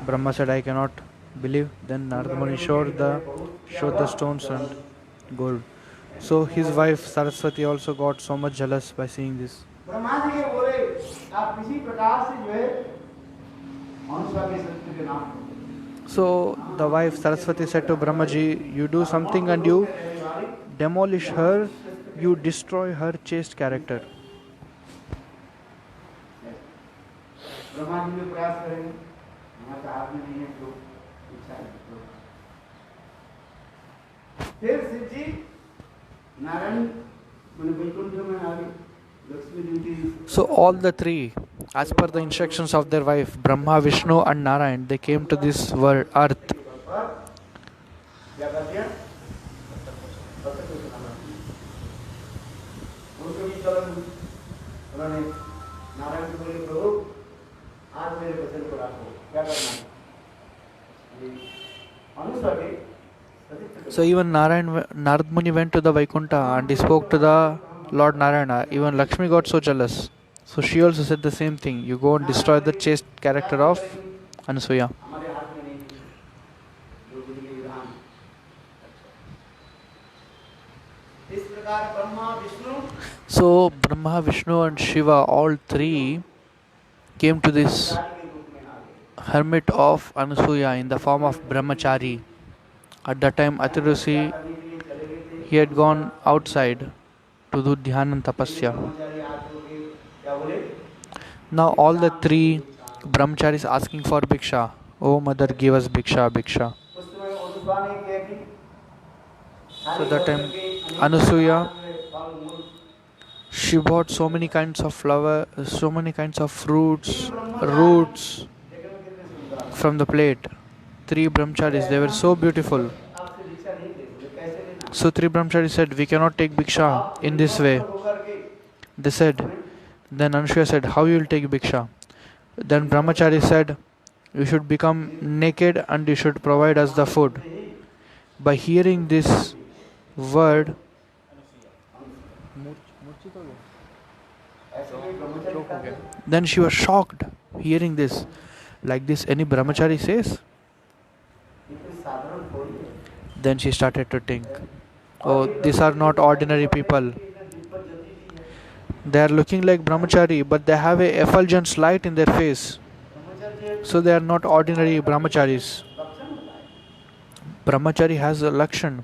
Brahma said, I cannot believe. Then Narada Muni showed the showed the stones and gold. So his wife Saraswati also got so much jealous by seeing this. Brahma ji के बोले आप किसी प्रकार से जो है अनुष्का के शक्ति के नाम So the wife Saraswati said to Brahmaji, you do something and you demolish her, you destroy her chaste character. Brahma ji ने प्रयास करेंगे हमारे हाथ में नहीं है जो इच्छा है फिर शिव जी नारायण मैंने वैकुंठ में आ गए लक्ष्मी जी की So all the three, as per the instructions of their wife, Brahma, Vishnu and Narayan, they came to this world, earth. क्या करते हैं उनको भी चलन उन्होंने नारायण को बोले प्रभु आज मेरे वचन को रखो क्या करना है अनुसार के So even Narad Muni went to the Vaikuntha and he spoke to the Lord Narayana. Even Lakshmi got so jealous. So she also said the same thing. You go and destroy the chaste character of Anasuya. हमारे हाथ में नहीं जो विधि विधान इस प्रकार Brahma Vishnu So Brahma, Vishnu and Shiva, all three came to this के रूप में आ गए hermit of Anasuya in the form of Brahmachari. At that time Atirishi, करने के लिए चले गए थे he had gone outside to do dhyana and tapasya. ब्रह्मचारी आज के क्या बोले Now all the three brahmacharis asking for bhiksha. Oh mother, give us bhiksha, bhiksha. उस समय अनुस्वा ने किया कि So that time Anasuya, she bought so many kinds of flower, so many kinds of fruits, roots from the plate. Three brahmacharis, they were so beautiful. आपसे दीक्षा नहीं दे कैसे लेना So three brahmacharis said, we cannot take bhiksha in this way. होकर के They said, then Anasuya said, how you will take bhiksha? Then brahmachari said, you should become naked and you should provide us the food. By hearing this word, ऐसे में ब्रह्मचारी करते हैं। then she was shocked hearing this. Like this any brahmachari says? ये कोई साधारण थोड़ी है Then she started to think, oh, these are not ordinary people. They are looking like brahmachari, but they have a effulgence light in their face. So they are not ordinary brahmacharis. Brahmachari has a lakshan.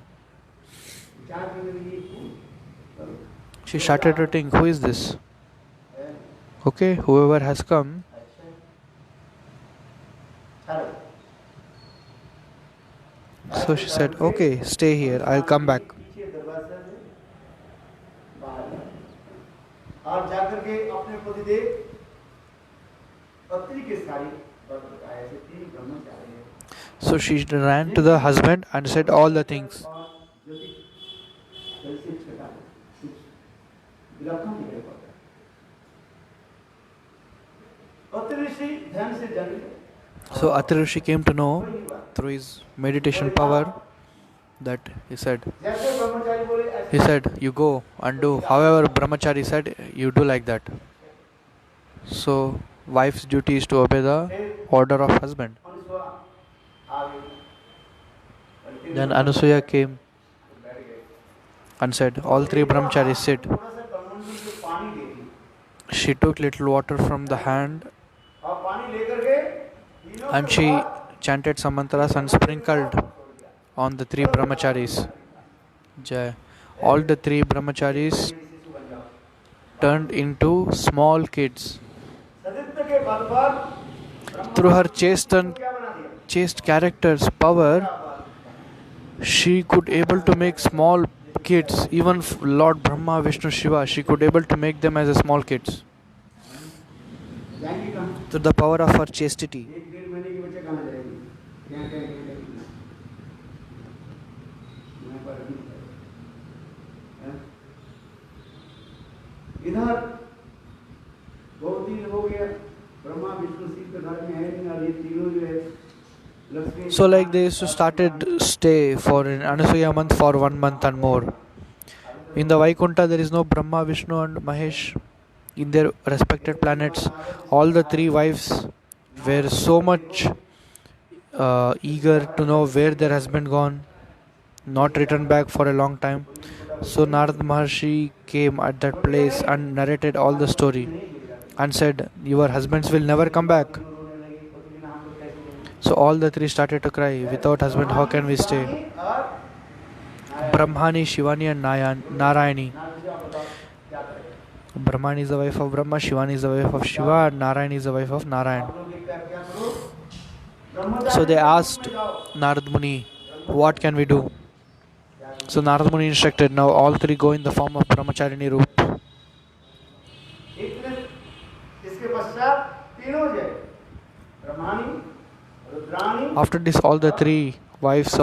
She started to think, who is this? Okay, whoever has come, so she said, okay, stay here, I'll come back. और जाकर के अपने पति देव पत्नी के सारी ऐसे तीन ब्रह्मचारी हैं So she ran to the husband and said all the things. So Atri Rishi came to know through his meditation power that he said, you go and do. However, Brahmachari said, you do like that. So wife's duty is to obey the order of husband. Then Anasuya came and said, all three brahmacharis sit. She took little water from the hand and she chanted some mantras and sprinkled on the three brahmacharis. Jai. All the three brahmacharis turned into small kids. Through her chaste character's power, she could able to make small kids, even Lord Brahma, Vishnu, Shiva, she could able to make them as a small kids. Through the power of her chastity. इधर बहुत दिन हो गया ब्रह्मा विष्णु शिव के घर में है नहीं और ये तीनों जो है So like they used to started stay for an Anasuya month for 1 month and more. In the Vaikuntha there is no Brahma, Vishnu and Mahesh in their respected planets. All the three wives were so much eager to know where their husband gone. not returned back for a long time. So Narad Maharshi came at that place and narrated all the story and said, "Your husbands will never come back." So all the three started to cry. "Without husband, how can we stay?" Brahmani, Shivani, and Narayani. Brahmani is the wife of Brahma, Shivani is the wife of Shiva, and Narayani is the wife of Narayan. So they asked Narad Muni, "What can we do?" So Narad Muni instructed, "Now all three go in the form of Brahmacharini Roop." After this, all the three wives,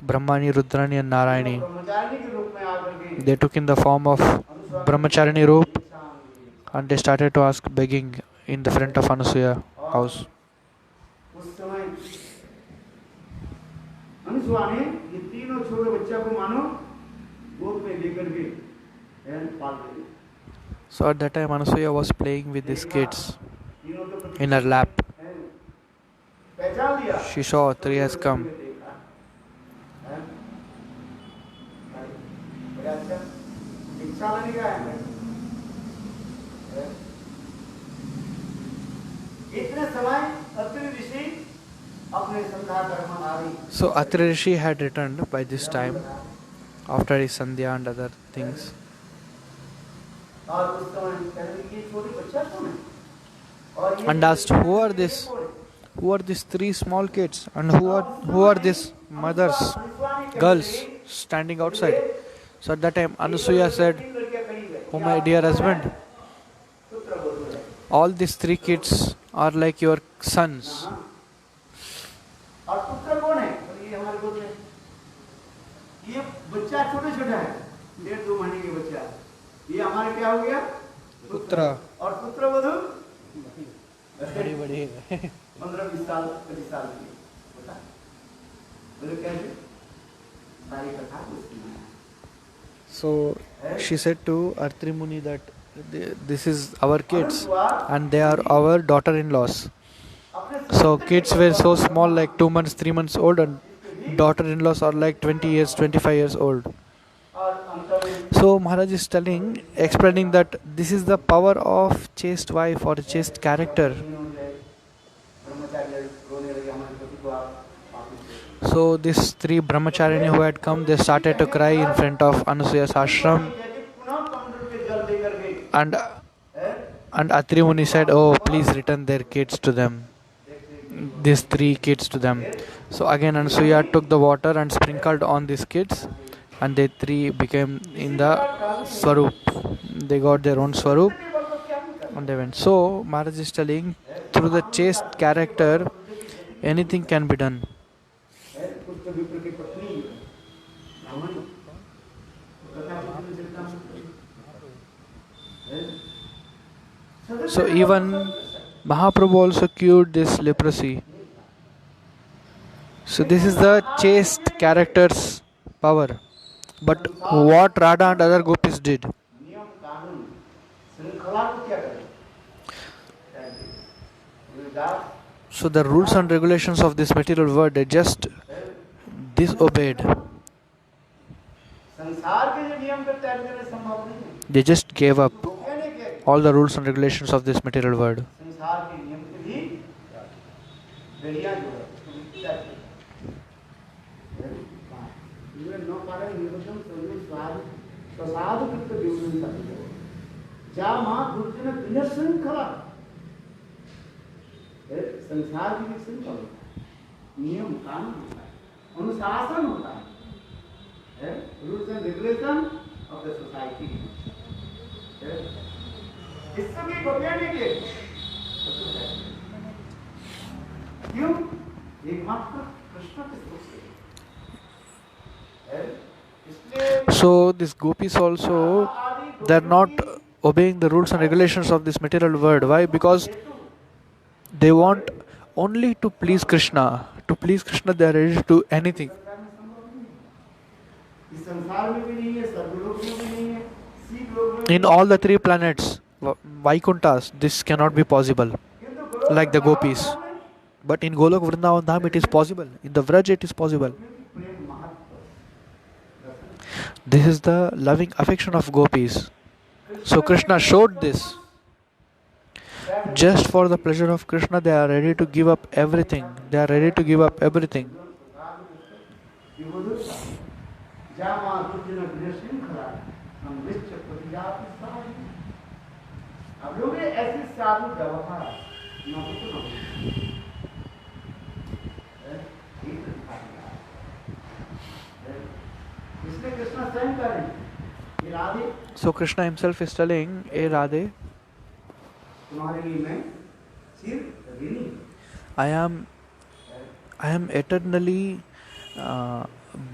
Brahmani, Rudrani, and Narayani, they took in the form of Brahmacharini Roop and they started to ask begging in the front of Anasuya house. So at that time Anasuya was playing with these kids in her lap. She saw three has come. So Atri Rishi had returned by this time after his Sandhya and other things. And asked, who are these three small kids and who are these mothers, girls standing outside? So at that time Anasuya said, "Oh my dear husband, all these three kids are like your sons." पुत्र और पुत्र वधु बड़ी बड़ी 15-20 साल 25 साल की बता बोले कैसे सारी कथा उसकी। So she said to Atri Muni that this is our kids and they are our daughter-in-laws. So kids were so small, like 2 months, 3 months old, and daughter-in-laws are like 20 years, 25 years old. So Maharaj is explaining that this is the power of chaste wife or chaste character. So these three brahmacharini who had come, they started to cry in front of Anasuya's ashram. And Atri Muni said, "Oh, please return their kids to them. These three kids to them." So again Anasuya took the water and sprinkled on these kids, and they three became in the Swarup. They got their own Swarup and they went. So Maharaj is telling, through the chaste character, anything can be done. So even Mahaprabhu also cured this leprosy. So this is the chaste character's power. But what Radha and other gopis did? So the rules and regulations of this material world, they just disobeyed. They just gave up all the rules and regulations of this material world. संसार की भी श्रृंखला नियम कानून होता है, अनुशासन होता है, rules and regulation of the society. इससे भी बदलने के क्यों एकमात्र कृष्ण के सुख से। So these gopis also, they are not obeying the rules and regulations of this material world. Why? Because they want only to please Krishna. To please Krishna, they are ready to do anything. In all the three planets, Vaikunthas, this cannot be possible. Like the gopis. But in Golok Vrindavan Dham it is possible. In the Vraj it is possible. क्योंकि प्रेम महत्व दर्शन This is the loving affection of gopis. So Krishna showed this. Just for the pleasure of Krishna, they are ready to give up everything. They are ready to give up everything. अब लोग ऐसे साधु व्यवहार इसलिए कृष्ण स्वयं करें Radhe So Krishna himself is telling, "Hey Radhe, तुम्हारे लिए मैं सिर ऋणी I am eternally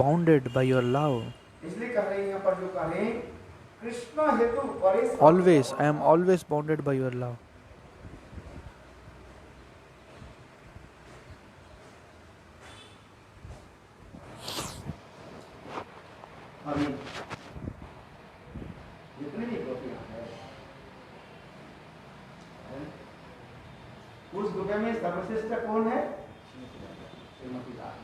bounded by your love. इसलिए कह रहे हैं यहाँ पर जो कह रहे हैं कृष्ण हेतु Paresh Always, I am always bounded by your love." अभी जितने भी गोपियां हैं उस गोपिया में सर्वश्रेष्ठ कौन है Shrimati Radha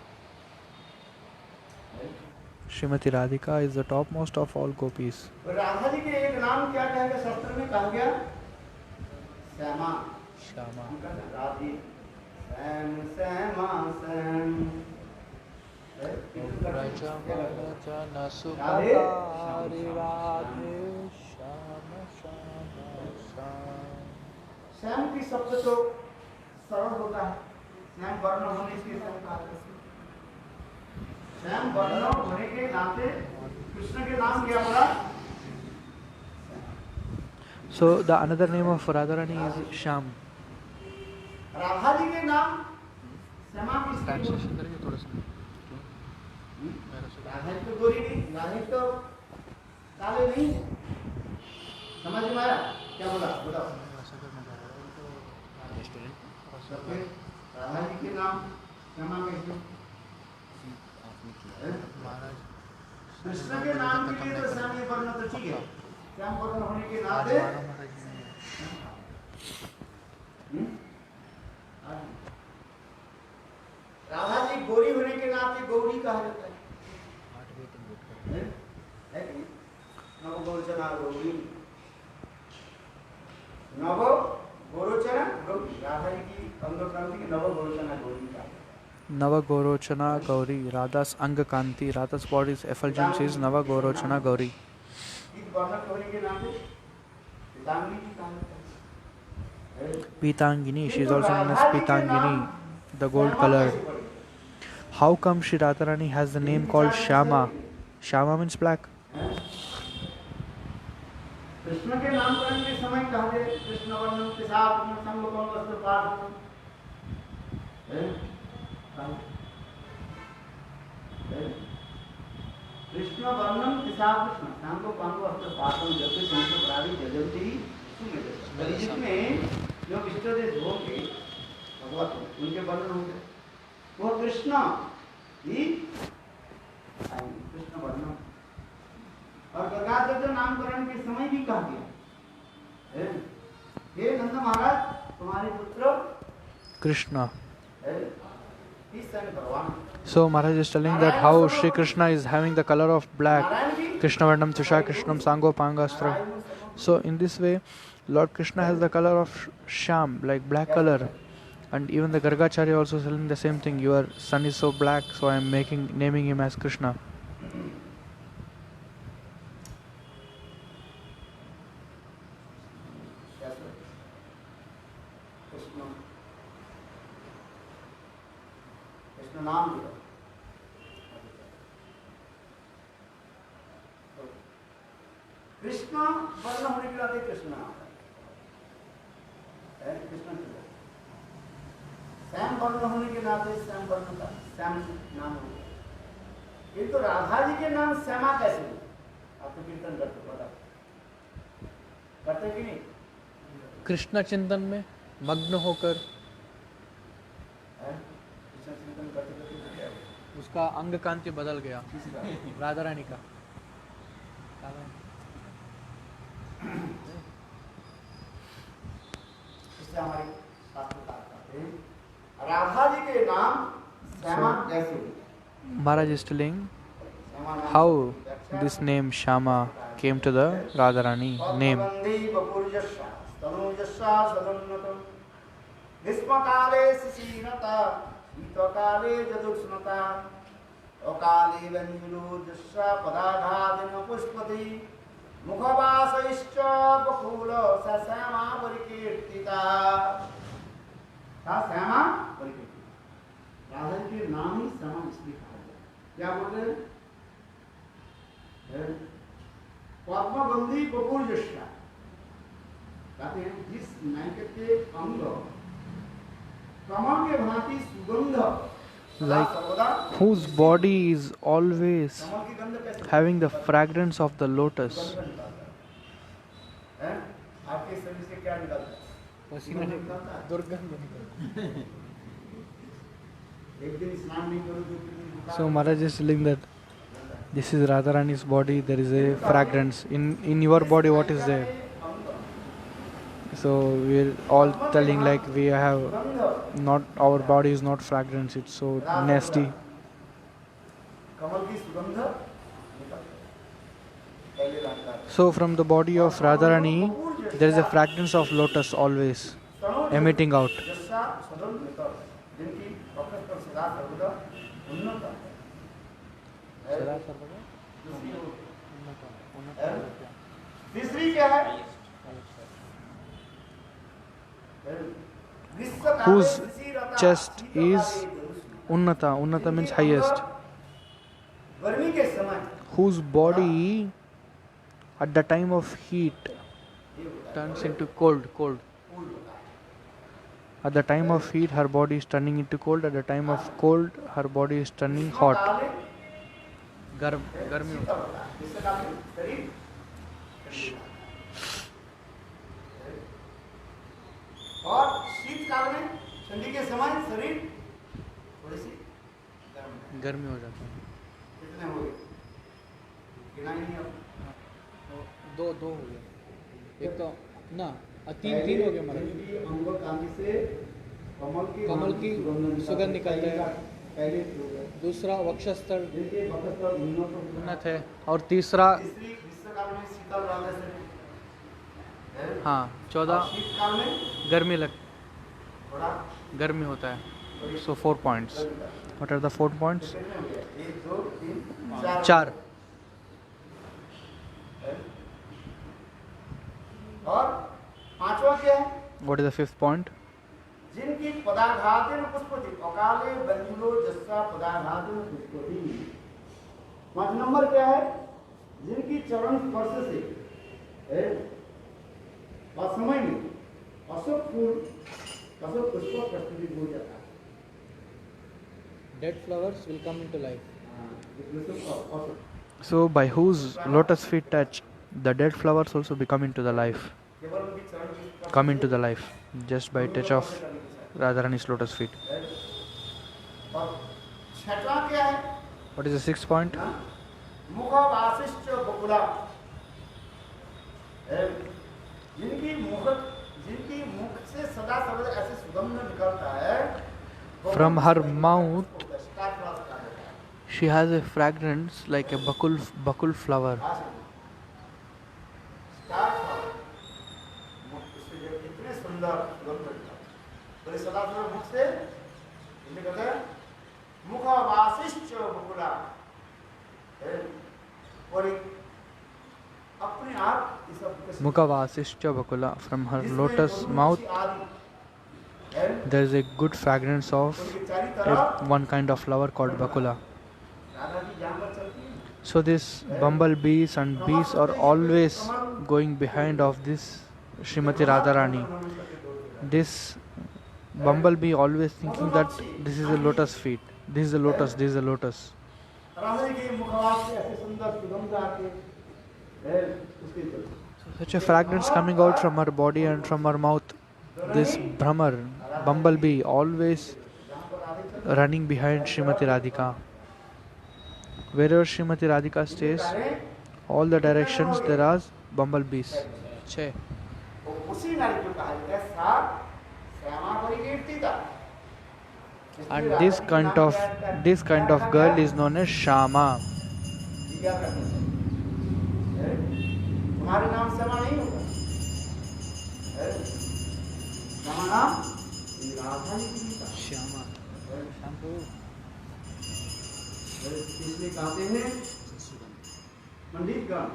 Srimati Radhika is the topmost of all gopis. Radha ji के एक नाम क्या कहेगा शास्त्र में कहा गया श्यामा Shama. उनका नाम राधे श्याम श्यामा श्याम श्याम की शब्द तो सरल होता है श्याम वर्ण होने से श्याम वर्ण होने के नाते कृष्ण के नाम क्या पड़ा So the another name of Radharani is Sham. Radha ji के नाम श्यामा की Translation करेंगे थोड़ा सा. राधा जी तो गोरी नहीं राधा जी तो काले नहीं समझ में आया क्या बोला बताओ राधा जी के नाम श्यामा कैसे कृष्ण के नाम के लिए तो श्याम ये वर्ण तो ठीक है श्याम वर्ण होने के नाते राधा जी गोरी होने के नाते गौरी कहा जाता है नव गोरोचना गौरी नव गोरोचना गौरी राधा जी की अंग क्रांति की नव गोरोचना गौरी का Nava Gorochana Gauri. Radha's Anga Kanti. Radha's body's effulgence is Nava Gorochana Gauri. इस वर्ण होने के नाते पितांगी की कहा जाता है Pitangini. She is also known as Pitangini, the gold color. How come Shri Radharani has the name called Shama? Shama means black. Krishna के नामकरण के समय कहा गया कृष्ण वर्णन के साथ में संगोपन वस्त्र पाठ कृष्ण वर्णन के साथ कृष्ण संगोपन वस्त्र पाठ जब भी संस्कृति जजंती जिसमें जो इष्टदेव होंगे भगवत उनके वर्णन होंगे वो कृष्ण ही कृष्ण वर्णन और गंगाधर जो नामकरण के समय भी कहा गया हे नंद महाराज तुम्हारे पुत्र Krishna. इस समय भगवान So Maharaj is telling that how Shri Krishna is having the color of black. Krishna Varnam Tusha Krishnam Sango Pangastra. So in this way, Lord Krishna has the color of Sham, like black color. And even the Gargacharya also telling the same thing. Your son is so black, so I am naming him as Krishna. Krishna नाम दिया कृष्ण वर्ण होने के नाते कृष्ण नाम है कृष्ण श्याम वर्ण होने के नाते श्याम वर्ण का श्याम नाम हो गया ये तो राधा जी के नाम श्यामा कैसे हुआ आप तो कीर्तन करते पता करते कि नहीं कृष्ण चिंतन में मग्न होकर कृष्ण चिंतन करते करते उसका अंग कांति बदल गया राधा रानी का इससे हमारे शास्त्रकार कहते हैं राधा जी के नाम श्यामा कैसे हुए? Maharaj is telling श्यामा नाम how की व्याख्या this name Shama came to the Radharani name. पद्मगंधी बपुर्यस्या स्तनूजस्या सदोन्नतम् ग्रीष्मकाले शिशिरता शीतकाले जदुष्णता अकाले वन्युलोजस्या पदाघातेन पुष्पति मुखवासैश्च बकुल सा श्यामा परिकीर्तिता। सा श्यामा परिकीर्तिता। राधा जी के नाम ही श्यामा इसलिए कहा गया। क्या बोलते हैं? पद्मगंधी बपुर्यस्या, कहते हैं जिस नायक के अंग कमल के भांति सुगंध, Like whose body is always having the fragrance of the lotus. आपके शरीर से क्या निकलता है? पसीना निकलता है, दुर्गंध निकलता है। एक दिन स्नान नहीं करो तो So Maharaj is telling that this is Radharani's body, there is a fragrance. In your body, what is there? So we're all telling like we have not, our body is not fragrance, it's so nasty. कमल की सुगंध पहले लगता है। So from the body of Radharani, there is a fragrance of lotus always emitting out. Jassa सदोन्नत, जिनकी वक्र पर सदा सर्वदा उन्नत है। तीसरी क्या है? Whose chest is Unnata. Unnata means highest. गर्मी के समय Whose body at the time of heat turns into cold. At the time of heat, her body is turning into cold. At the time of cold, her body is turning hot. गर्मी होता है। और शीतकाल में, ठंडी के समय शरीर थोड़ी सी गर्मी हो जाता है। कितने हो गए? गिना ही नहीं अब। दो हो गए। एक तो ना तीन हो गए हमारे। अंगों कांति से कमल की सुगंध निकलते हैं। पहले दूसरा वक्षस्थल जिनके वक्षस्थल उन्नत है, और तीसरा ग्रीष्मकाल में शीतल रहने से, हाँ 14 शीतकाल में गर्मी थोड़ा गर्मी होता है। So 4 points. What are the 4 points? 1 2 3 4. और पांचवा क्या है? What is the 5th point? जिनकी पदाघातेन पुष्पति अकाले बंजुलो जस्सा पदाघातेन पुष्पति। 5 नंबर क्या है? जिनकी चरण स्पर्श से असमय में अशोक फूल, अशोक पुष्प प्रस्तुत हो जाता है। Dead flowers will come into life. Ashok So by whose lotus feet touch, the dead flowers also become into the life. केवल उनकी चरण की स्पर्श Come into the life just by touch of Radharani's lotus feet. और छठवां क्या है? What is the 6th point? मुख वासिष्ठ बकुला, जिनकी मुख से सदा सर्वदा ऐसे सुगंध निकलता है। From her mouth, she has a fragrance like a bakul flower. इतने सुंदर सुगंध निकलता है। तो इस सदा सर्वदा मुख से कहते हैं मुख वासिष्ठ बकुला, और अपने आप इस सब Mukhavasischa bakula. From her lotus mouth, there is a good fragrance of one kind of flower called bakula. So these bumblebees and bees are always going behind of this Srimati Radharani. This bumblebee always thinking that this is a lotus feet, this is a lotus, this is a lotus. Such a fragrance coming out from her body and from her mouth. This Brahmar, bumblebee, always running behind Srimati Radhika. Wherever Srimati Radhika stays, all the directions there are bumblebees. छह. उसी नारी को कहा जाता है सात Shyama परिकीर्तिता। And this kind of girl is known as Shama. क्या करना चाहिए? तुम्हारे नाम श्यामा नहीं होगा, श्यामा नाम राधा जी की गीता। Shama. इसलिए कहते हैं पंडित गण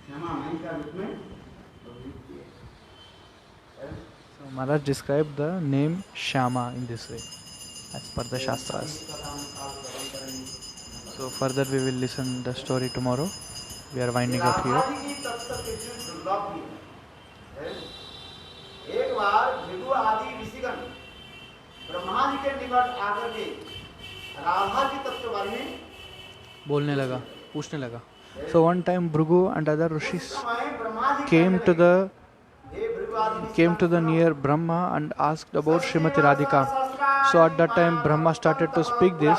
श्यामा माई का रूप में अभिहित किए। So Maharaj described the name Shama in this way, as per the Shastras. So further we will listen the story tomorrow. We are winding up here. एक बार भृगु आदि ऋषिगण ब्रह्मा जी के निकट आकर के राधा की तत्व बारे में बोलने लगा, पूछने लगा. So one time Bhrigu and other rishis came to the near Brahma and asked about Srimati Radhika. So at that time Brahma started to speak this.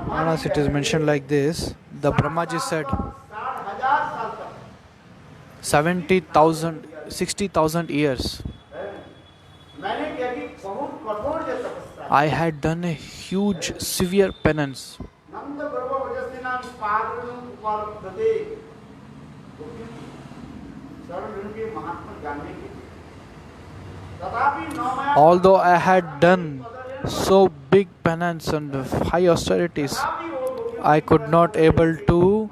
Maharaj, it is mentioned like this. The Brahmaji said 70,000, 60,000 years I had done a huge, severe penance. Although I had done so big penance and high austerities, I could not able to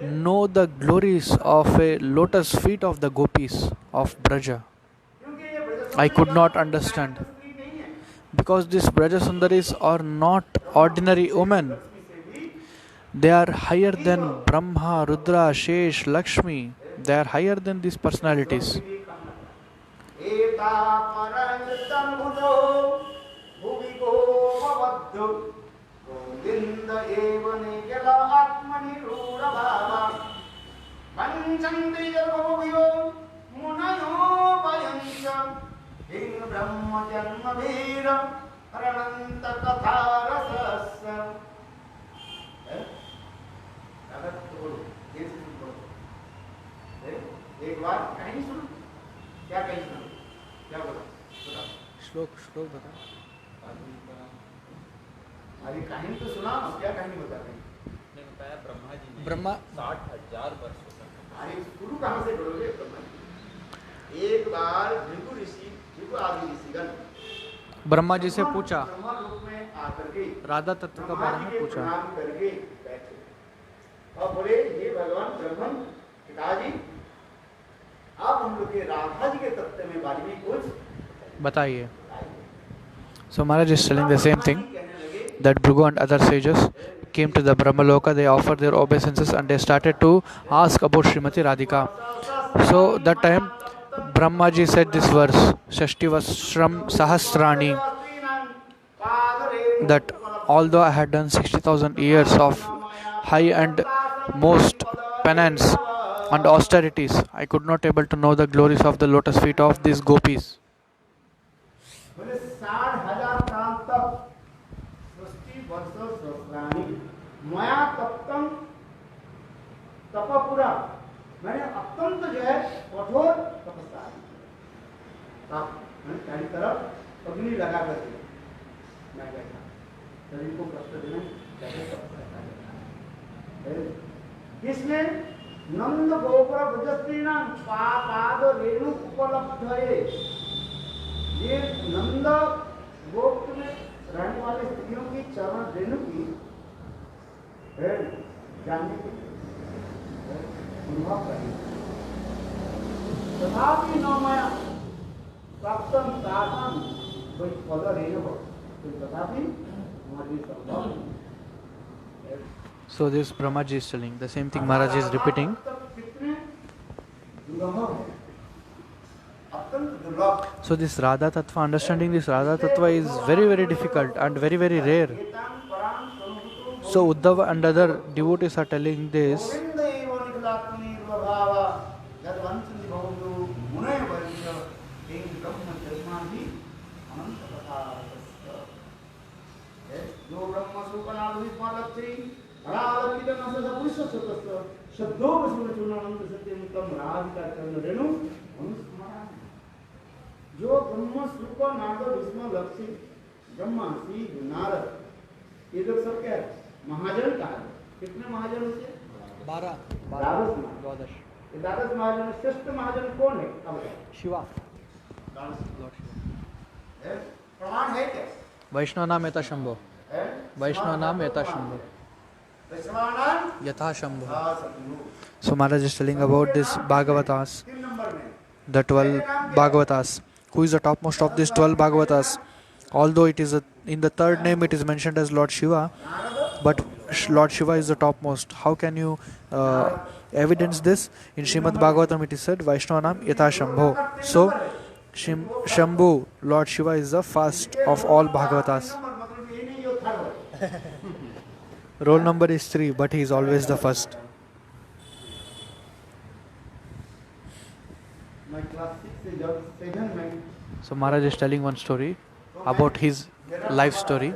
know the glories of a lotus feet of the gopis of Braja. I could not understand, because these Braja Sundaris are not ordinary women. They are higher than Brahma, Rudra, Shesh, Lakshmi. They are higher than these personalities. एक बार कहीं सुनो, क्या कहीं सुनो, क्या बोला? श्लोक बता. अरे कहानी तो सुना, क्या कहानी बता रहे? ने बताया ब्रह्मा जी ने ब्रह्मा 60,000 वर्ष अरे शुरू कहाँ से करोगे ब्रह्मा जी? एक बार भृगु आदि ऋषिगण ब्रह्मा जी से पूछा, ब्रह्मा लोक में आकर के राधा तत्व के बारे में पूछा. प्रणाम करके बैठे और बोले, हे भगवान ब्रह्मन पिताजी, आप हम लोग के राधा जी के तत्व में बारे में कुछ बताइए. So Maharaj is telling the same thing, that Bhrigu and other sages came to the Brahmaloka. They offered their obeisances and they started to ask about Srimati Radhika. So that time Brahmaji said this verse, Shashti Vasram Sahasrani, that although I had done 60,000 years of high and most penance and austerities, I could not able to know the glories of the lotus feet of these gopis. बोले 60,000 साल तक सृष्टि वर्ष सहस्राणि माया तप्तम तपपुरा, मैंने अत्यंत जो है कठोर तपस्या मैंने चारों तरफ अग्नि लगा कर दिया, मैं बैठा शरीर को कष्ट देना कैसे तपस्या करता है। किसने? नंद गोपुर भुजस्त्री नाम पाद रेणु उपलब्ध है। ये नंद गोप में रहने वाले स्त्रियों की चरण रेणु की जानने के अनुभव करें, तथापि न माया प्राप्तम साधन कोई पद रेणु हो, तथापि हमारी संभव। So this Brahmaji is telling the same thing Maharaj is repeating. So this Radha Tattva, understanding this Radha Tattva is very very difficult and very very rare. So Uddhava and other devotees are telling this. जो ब्रह्म सुकनाद विस्मलक्षी रालपित नसद पुरुष सतस्य शब्दो वसुन चूर्णानंद सत्यम तम राधिका चंद्र रेणु अनुस्मरण। जो ब्रह्म सुकनाद विस्मलक्षी ब्रह्मा शिव नारद ये लोग सब क्या है? महाजन का है। कितने महाजन से? 12 द्वादश। ये द्वादश महाजन में श्रेष्ठ महाजन कौन है? अब शिवा। प्रमाण है क्या? वैष्णव नाम यथा शंभो। वैष्णव नाम यथा शंभो। यथा Shambho. So Maharaj is telling about this Bhagavatas, the 12 Bhagavatas. Who is the topmost of these 12 Bhagavatas? Although it is in the third name it is mentioned as Lord Shiva, but Lord Shiva is the topmost. How can you evidence this? In Srimad Bhagavatam it is said Vaishnavanam Yatha Shambho. So Shambhu, Lord Shiva is the first of all Bhagavatas. Roll number is 3, but he is always the first. So Maharaj is telling one story about his life story.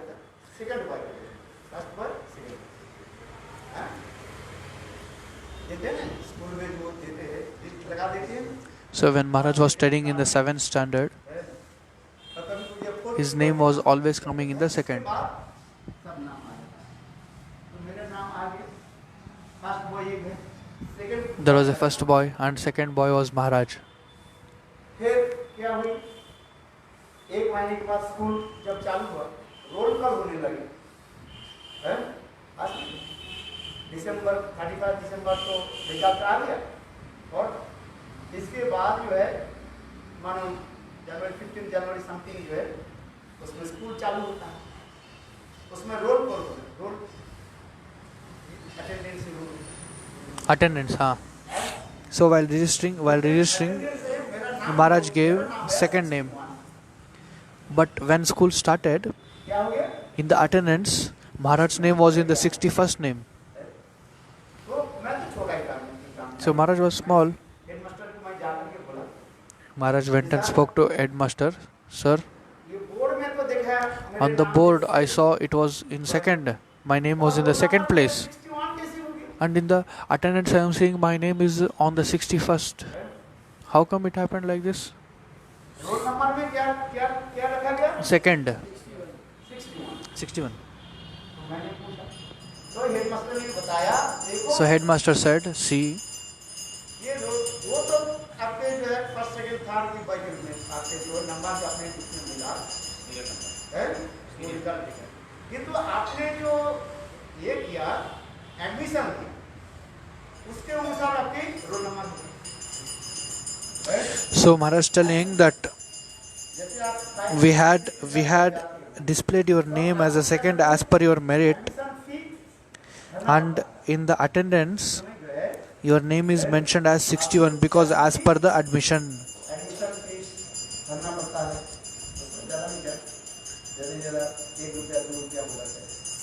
So when Maharaj was studying in the 7th standard, his name was always coming in the second. There was a first boy and second boy was Maharaj. एक महीने के बाद school जब चालू हुआ, roll call होने लगे, हैं? दिसंबर 31 दिसंबर को रिजल्ट आ गया और इसके बाद जो है मानो जनवरी 15 जनवरी समथिंग जो है उसमें स्कूल चालू होता है, उसमें रोल कॉल रोल Attendance, हाँ. So while registering, Maharaj gave second name. But when school started, in the attendance, Maharaj's name was in the 61st name. So Maharaj was small. Maharaj went and spoke to headmaster. Sir, on the board I saw it was in second. My name was in the second place. And in the attendance I am seeing my name is on the 61st. How come it happened like this? Second. 61. So headmaster said, see, so Maharaj telling that we had displayed your name as a second as per your merit, and in the attendance your name is mentioned as 61 because as per the admission.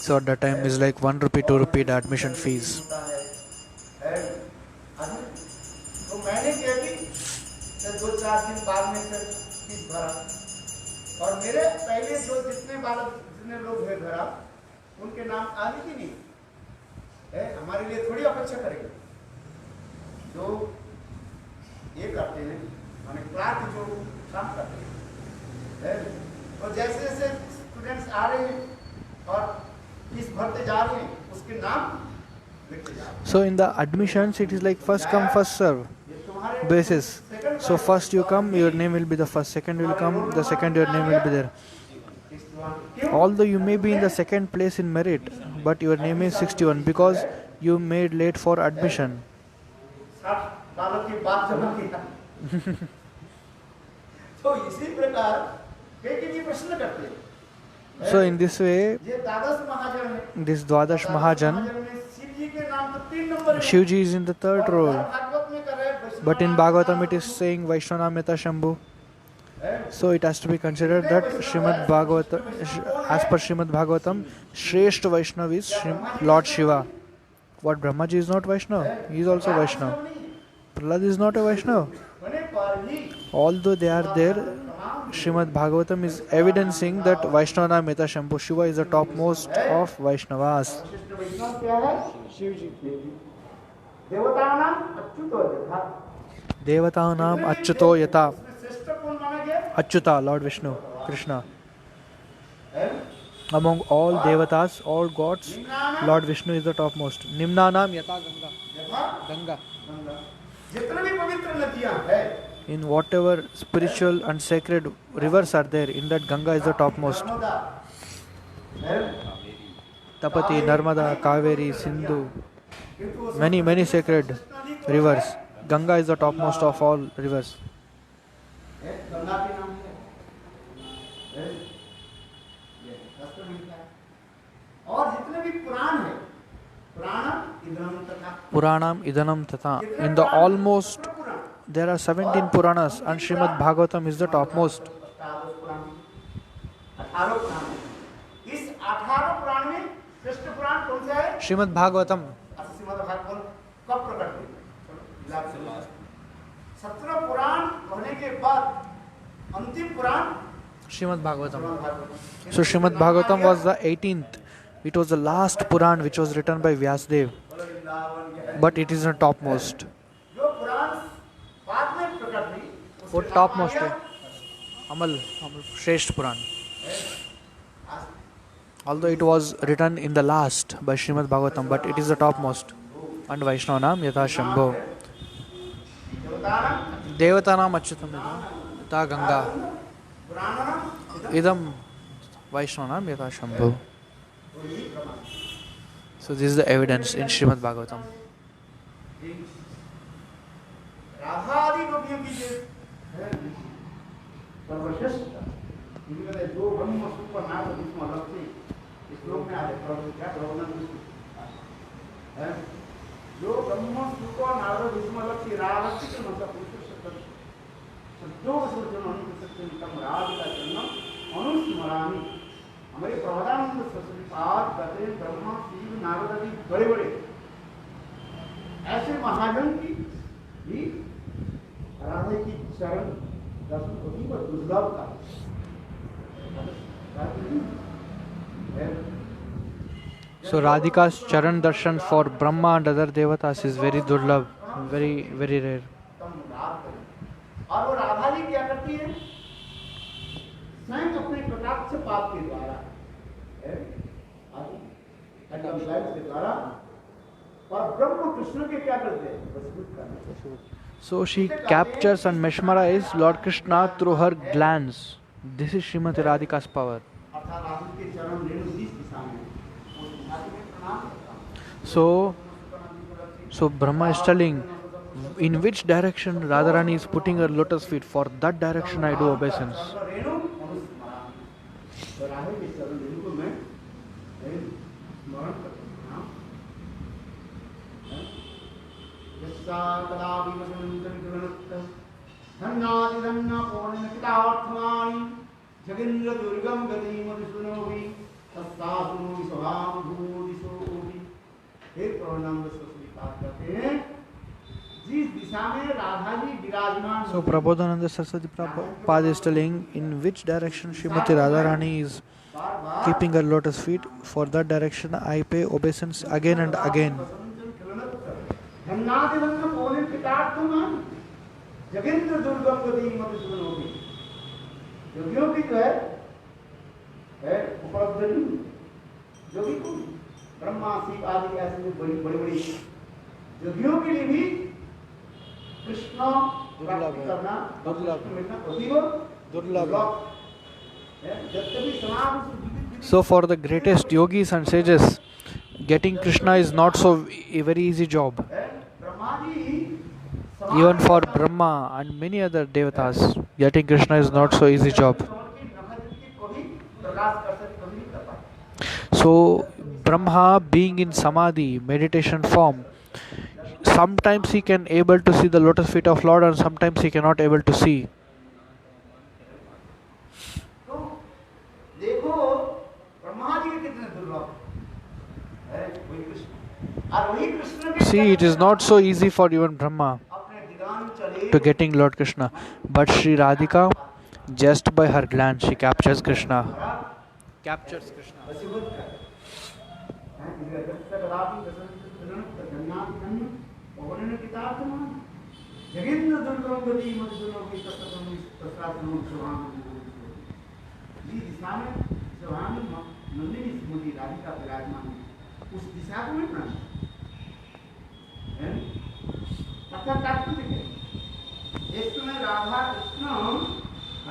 So at that time is like 1 rupee, 2 rupee the admission fees. और मेरे पहले जो जितने बालक जितने लोग हैं घरा उनके नाम आगे की नहीं है, हमारे लिए थोड़ी अपेक्षा करेंगे जो ये करते हैं माने क्लास जो काम करते हैं। और जैसे जैसे स्टूडेंट्स आ रहे हैं और फीस भरते जा रहे हैं उसके नाम लिखते जा रहे हैं। So in the admissions it is like first come first serve basis. So first you come, your name will be the first. Second will come, the second your name will be there. Although you may be in the second place in merit, but your name is 61 because you made late for admission. So in this way, this Dwadash Mahajan, Shivji is in the third role. But in Bhagavatam it is saying Vaishnavanam Yatha Shambhu. So it has to be considered that Srimad Bhagavatam, as per Srimad Bhagavatam, Shrestha Vaishnav is Lord Shiva. What, Brahmaji is not Vaishnav? He is also Vaishnav. Prahlad is not a Vaishnav. Although they are there, Srimad Bhagavatam is evidencing that Vaishnava Meta Shambhu Shiva is the topmost of Vaishnavas. Vashishtha वैष्णव क्या है? शिव जी। देवताओं नाम अच्युतो यथा। Devatanam Achyuto Yata. उसमें श्रेष्ठ कौन माना गया? Achyuta, Lord Vishnu, Krishna. है? Among all devatas, all gods, Lord Vishnu is the topmost. Nimnanam Yata Ganga. यथा Ganga. गंगा। जितने भी पवित्र नदियां हैं, In whatever spiritual and sacred rivers are there, in that Ganga is the topmost. Narmada, है? Tapati, Narmada, Kaveri, Sindhu, किंतु उस many sacred rivers. Ganga is the topmost of all rivers. है, गंगा के नाम है? ये शास्त्र में लिखा है। और जितने भी पुराण है, पुराण इदम तथा Puranam Idanam Tata. In the almost, there are 17 Puranas and Srimad Bhagavatam is the topmost. 18 पुराण है। इस 18 पुराण में श्रेष्ठ पुराण कौन सा है? Srimad Bhagavatam. श्रीमद् भागवत कब प्रकट हुई? 17 पुराण होने के बाद अंतिम पुराण Srimad Bhagavatam. Shrimad Bhagavat. So Srimad Bhagavatam was the 18th. It was the last Puran which was written by Vyasdev. But it is the topmost. जो पुराण बाद में प्रकट हुई वो topmost है. Amal Shresht Puran. Although it was written in the last by Srimad Bhagavatam, but it is the topmost. And Vaishnavanam Yatha Shambho. Devatanam Achyutam Yatha Ganga. Idam Vaishnavanam Yatha Shambho. So this is the evidence in Srimad Bhagavatam. राधादि गोपियों की जो है सर्वश्रेष्ठ, इनके कहते हैं, जो ब्रह्म super नाथ विष्णु अलग से इस श्लोक में आते प्रभु क्या प्रभुनंद विष्णु है, जो ब्रह्म सुपर नाथ विष्णु अलग से रावती के मतलब पुरुष शब्द जो सुजन अनुसक्ति निकम राज का जन्म अनुस्मरामि। हमारे प्रवदानंद सरस्वती पाद कहते हैं ब्रह्मा शिव नारद आदि बड़े बड़े ऐसे महाजन की भी राधा की चरण दर्शन होती पर दुर्लभ का So Radhika's charan darshan for Brahma and other devatas is very durlabh, very rare. और वो राधा जी क्या करती है? स्वयं अपने कटाक्ष से पाप के द्वारा के द्वारा और ब्रह्म कृष्ण के क्या करते हैं? वशीभूत करते हैं। So she captures and mesmerizes Lord Krishna through her glance. This is Srimati Radhika's power. अर्थात राधा के चरण रेणु जिस दिशा में उस दिशा में प्रणाम करता हूँ। So Brahma is telling in which direction Radharani is putting her lotus feet. For that direction I do obeisance. Renu अनुस्मरामि। तो राधा के चरण रेणु को मैं स्मरण करता हूँ। यस्याकदा विवसनं विवृणुत धन्यादिधन्या पूर्णिमकितार्थमानि जगेन्द्र दुर्गम गतिम विष्णुहि तस्सासुनो स्वभाव भूदिशोहि। हे प्रणाम सरस्वती पाद कहते हैं जिस दिशा में राधा जी विराजमान So Prabodhananda Saraswati Prabhupada is telling in which direction Srimati Radharani is keeping her lotus feet. For that direction I pay obeisance again and again. धन्यादिधन्य पूर्णिमकितार्थमानि Jagendra दुर्गम गतिम विष्णुहि। योगियों की जो है उपलब्ध नहीं, योगी को ब्रह्मा शिव आदि ऐसे बड़ी बड़ी योगियों के लिए भी कृष्ण प्राप्ति करना दुर्लभ है। जब तभी समाज So for the greatest yogis and sages, getting Krishna is not so a very easy job. Brahma ji Even for Brahma and many other devatas, getting Krishna is not so easy job. So Brahma, being in samadhi, meditation form, sometimes he can able to see the lotus feet of Lord and sometimes he cannot able to see. देखो ब्रह्मा जी के कितने दुर्लभ है वही कृष्ण और वही कृष्ण के See, it is not so easy for even Brahma अपने दिगान चले to getting Lord Krishna. But Sri Radhika Just by her glance, she captures Krishna. Captures Krishna. वशीभूत कर जब तक रात जगन्नाथ धन्य पवन पितात्मा जगेंद्र दुर्गम गति मधुरों की तस्त्रात्मों सुभान जी दिशा में सुभान नंदिनी स्मृति राधिका विराजमान उस दिशा को में ना तथा तात्पर्य है एक समय राधा कृष्ण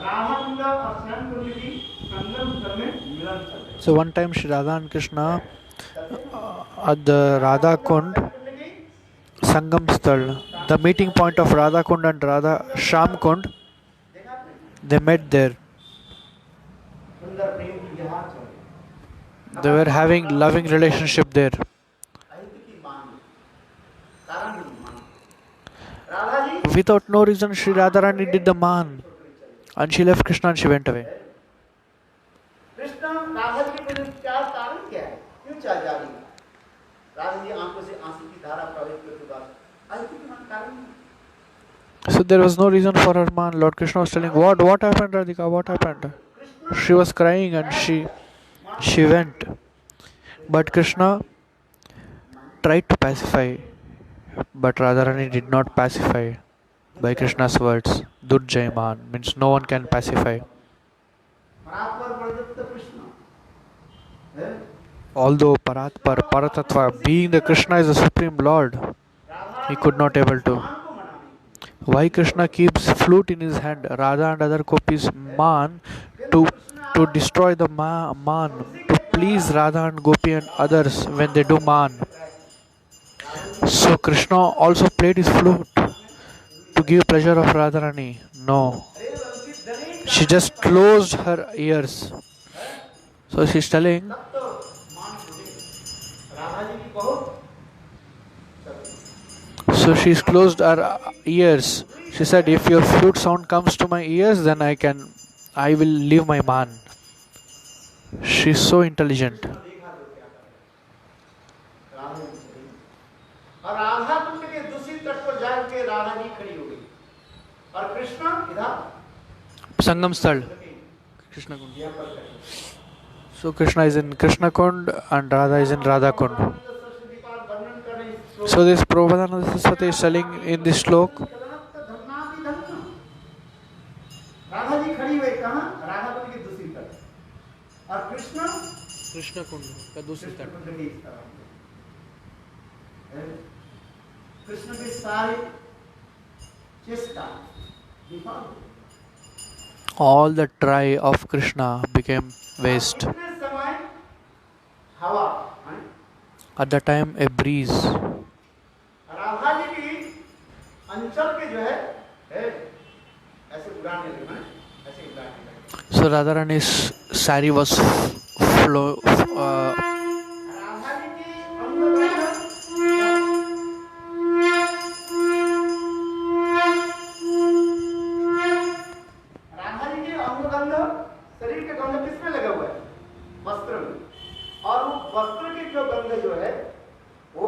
राधा कुंड और श्याम कुंड की संगम स्थल में मिलन चलते हैं. So one time Shri Radha and Krishna at the Radha Kund Sangam Sthal, the meeting point of Radha Kund and Radha Sham Kund, they met there. सुंदर प्रेम की जहाज चले They were having loving relationship there. अहित की मान कारण नहीं मान Radha ji Without no reason, Shri Radharani did the man, and she left Krishna and she went away. Krishna Radha ji के क्या कारण क्या है क्यों चल जा रही है राधा जी आंखों से आंसू की धारा प्रवाहित करते बाद अहित की मान कारण नहीं. So there was no reason for her man. Lord Krishna was telling, what happened, Radhika? What happened? She was crying and she went. But Krishna tried to pacify, but Radharani did not pacify by Krishna's words. Durjayman means no one can pacify. परात्पर प्रदत्त कृष्ण है Although Paratpar, Paratatva, being the Krishna is the Supreme Lord, he could not able to. मान को मनाने Why Krishna keeps flute in his hand, Radha and other gopis man to destroy the man, to please Radha and Gopi and others when they do man. So Krishna also played his flute to give pleasure of Radharani. No. She just closed her ears. So she's telling, तब तो मान मुझे राधा जी की बहुत so she's closed her ears. She said, if your flute sound comes to my ears, then I will leave my man. She's so intelligent. देखा तो क्या कर राधा जी चली और राधा कुंड के दूसरी तट पर जाकर राधा जी खड़ी हो गई और कृष्ण इधर Sangam Sthal. Krishna Kund. यहाँ पर खड़े. So Krishna is in Krishna Kund and Radha is in Radha Kund. Saraswati पाद वर्णन कर रहे हैं इस श्लोक So this Prabhupada Saraswati is telling in this slok, Radha ji खड़ी हुई कहाँ राधा कुंड की दूसरी तरफ और कृष्ण Krishna Kund का दूसरी कृष्ण कुंड की इस तरफ है। कृष्ण के सारे चेष्टा विफल हो गए। all the try of Krishna became waste. उतने समय हवा है, At the time a breeze, Radha ji की अंचल के जो है ऐसे उड़ाने लगे हैं, ऐसे उड़ाने लगे। so Radharani's sari was Radha ji की अंगगंध राधा जी के अंगगंध शरीर के गंध किसमें लगा हुआ है वस्त्र में और वो वस्त्र की जो गंध जो है वो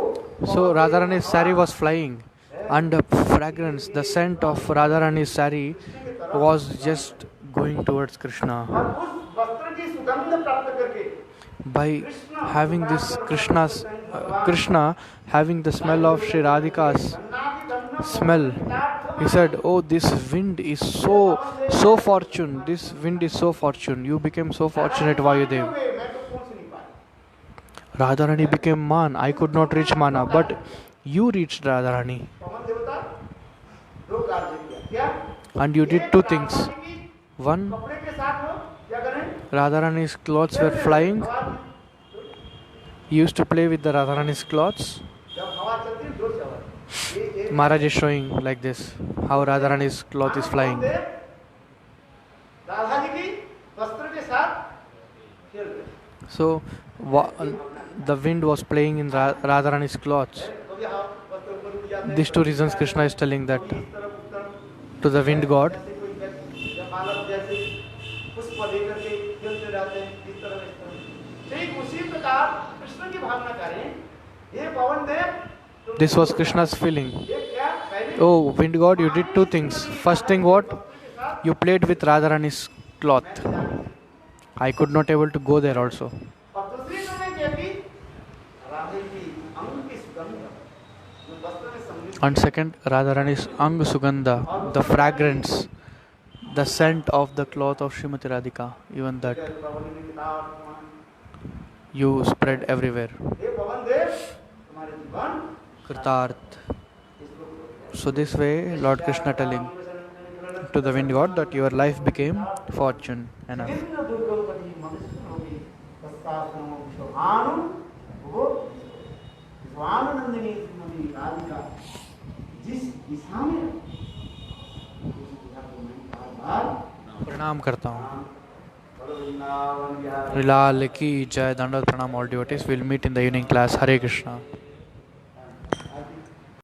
so Radharani's sari was flying and the fragrance, the scent of Radharani's sari was just going towards Krishna. और उस वस्त्र की सुगंध प्राप्त करके By having this Krishna having the smell of Shri Radhika's smell, he said, oh, this wind is so fortune, this wind is so fortune, you became so fortunate, Vayudev. मैं तो पहुंच नहीं पाया Radharani became man, I could not reach mana, but you reached Radharani पवन देवता दो कार्य किया क्या and you did two things. One, कपड़े के साथ हो क्या करें Radharani's clothes were flying. हवा He used to play with the Radharani's clothes. जब हवा चलती है जोर से हवा ये Maharaj is showing like this, how Radharani's cloth is flying. Radha ji की वस्त्र के साथ खेल रहे So the wind was playing in Radharani's clothes. कभी आप वस्त्र ऊपर उड़ जाते हैं These two reasons Krishna is telling that इस तरफ उस तरफ to the wind god. जैसे कोई व्यक्ति या बालक जैसे पुष्प लेकर के खेलते रहते हैं इस तरह ठीक उसी प्रकार कृष्ण की भावना करें ये पवन देव This was Krishna's feeling. ये क्या पहले Oh, wind god, you did two things. First thing what? के साथ You played with Radharani's cloth. I could not able to go there also. और दूसरी उन्होंने क्या की, राधे की अंग की सुगंध जो वास्तव में संगीत And second, Radharani's Ang Sugandha, the fragrance, the scent of the cloth of Srimati Radhika, even that you spread everywhere. हे पवन देव तुम्हारे जीवन Kritarth. So this way, Lord Krishna telling to the wind god that your life became fortune enough. विभिन्न दुर्गोपति मधुसूदन होगी तस्तास्त्रमो विश्वभानु वो विश्वानंदिनी श्रीमती राधिका जिस दिशा में उस दिशा को मैं बार-बार प्रणाम करता हूँ. बोलो Vrindavan Bihari Rilal ki jai, Dandavat pranam all devotees. We'll meet in the evening class. Hare Krishna.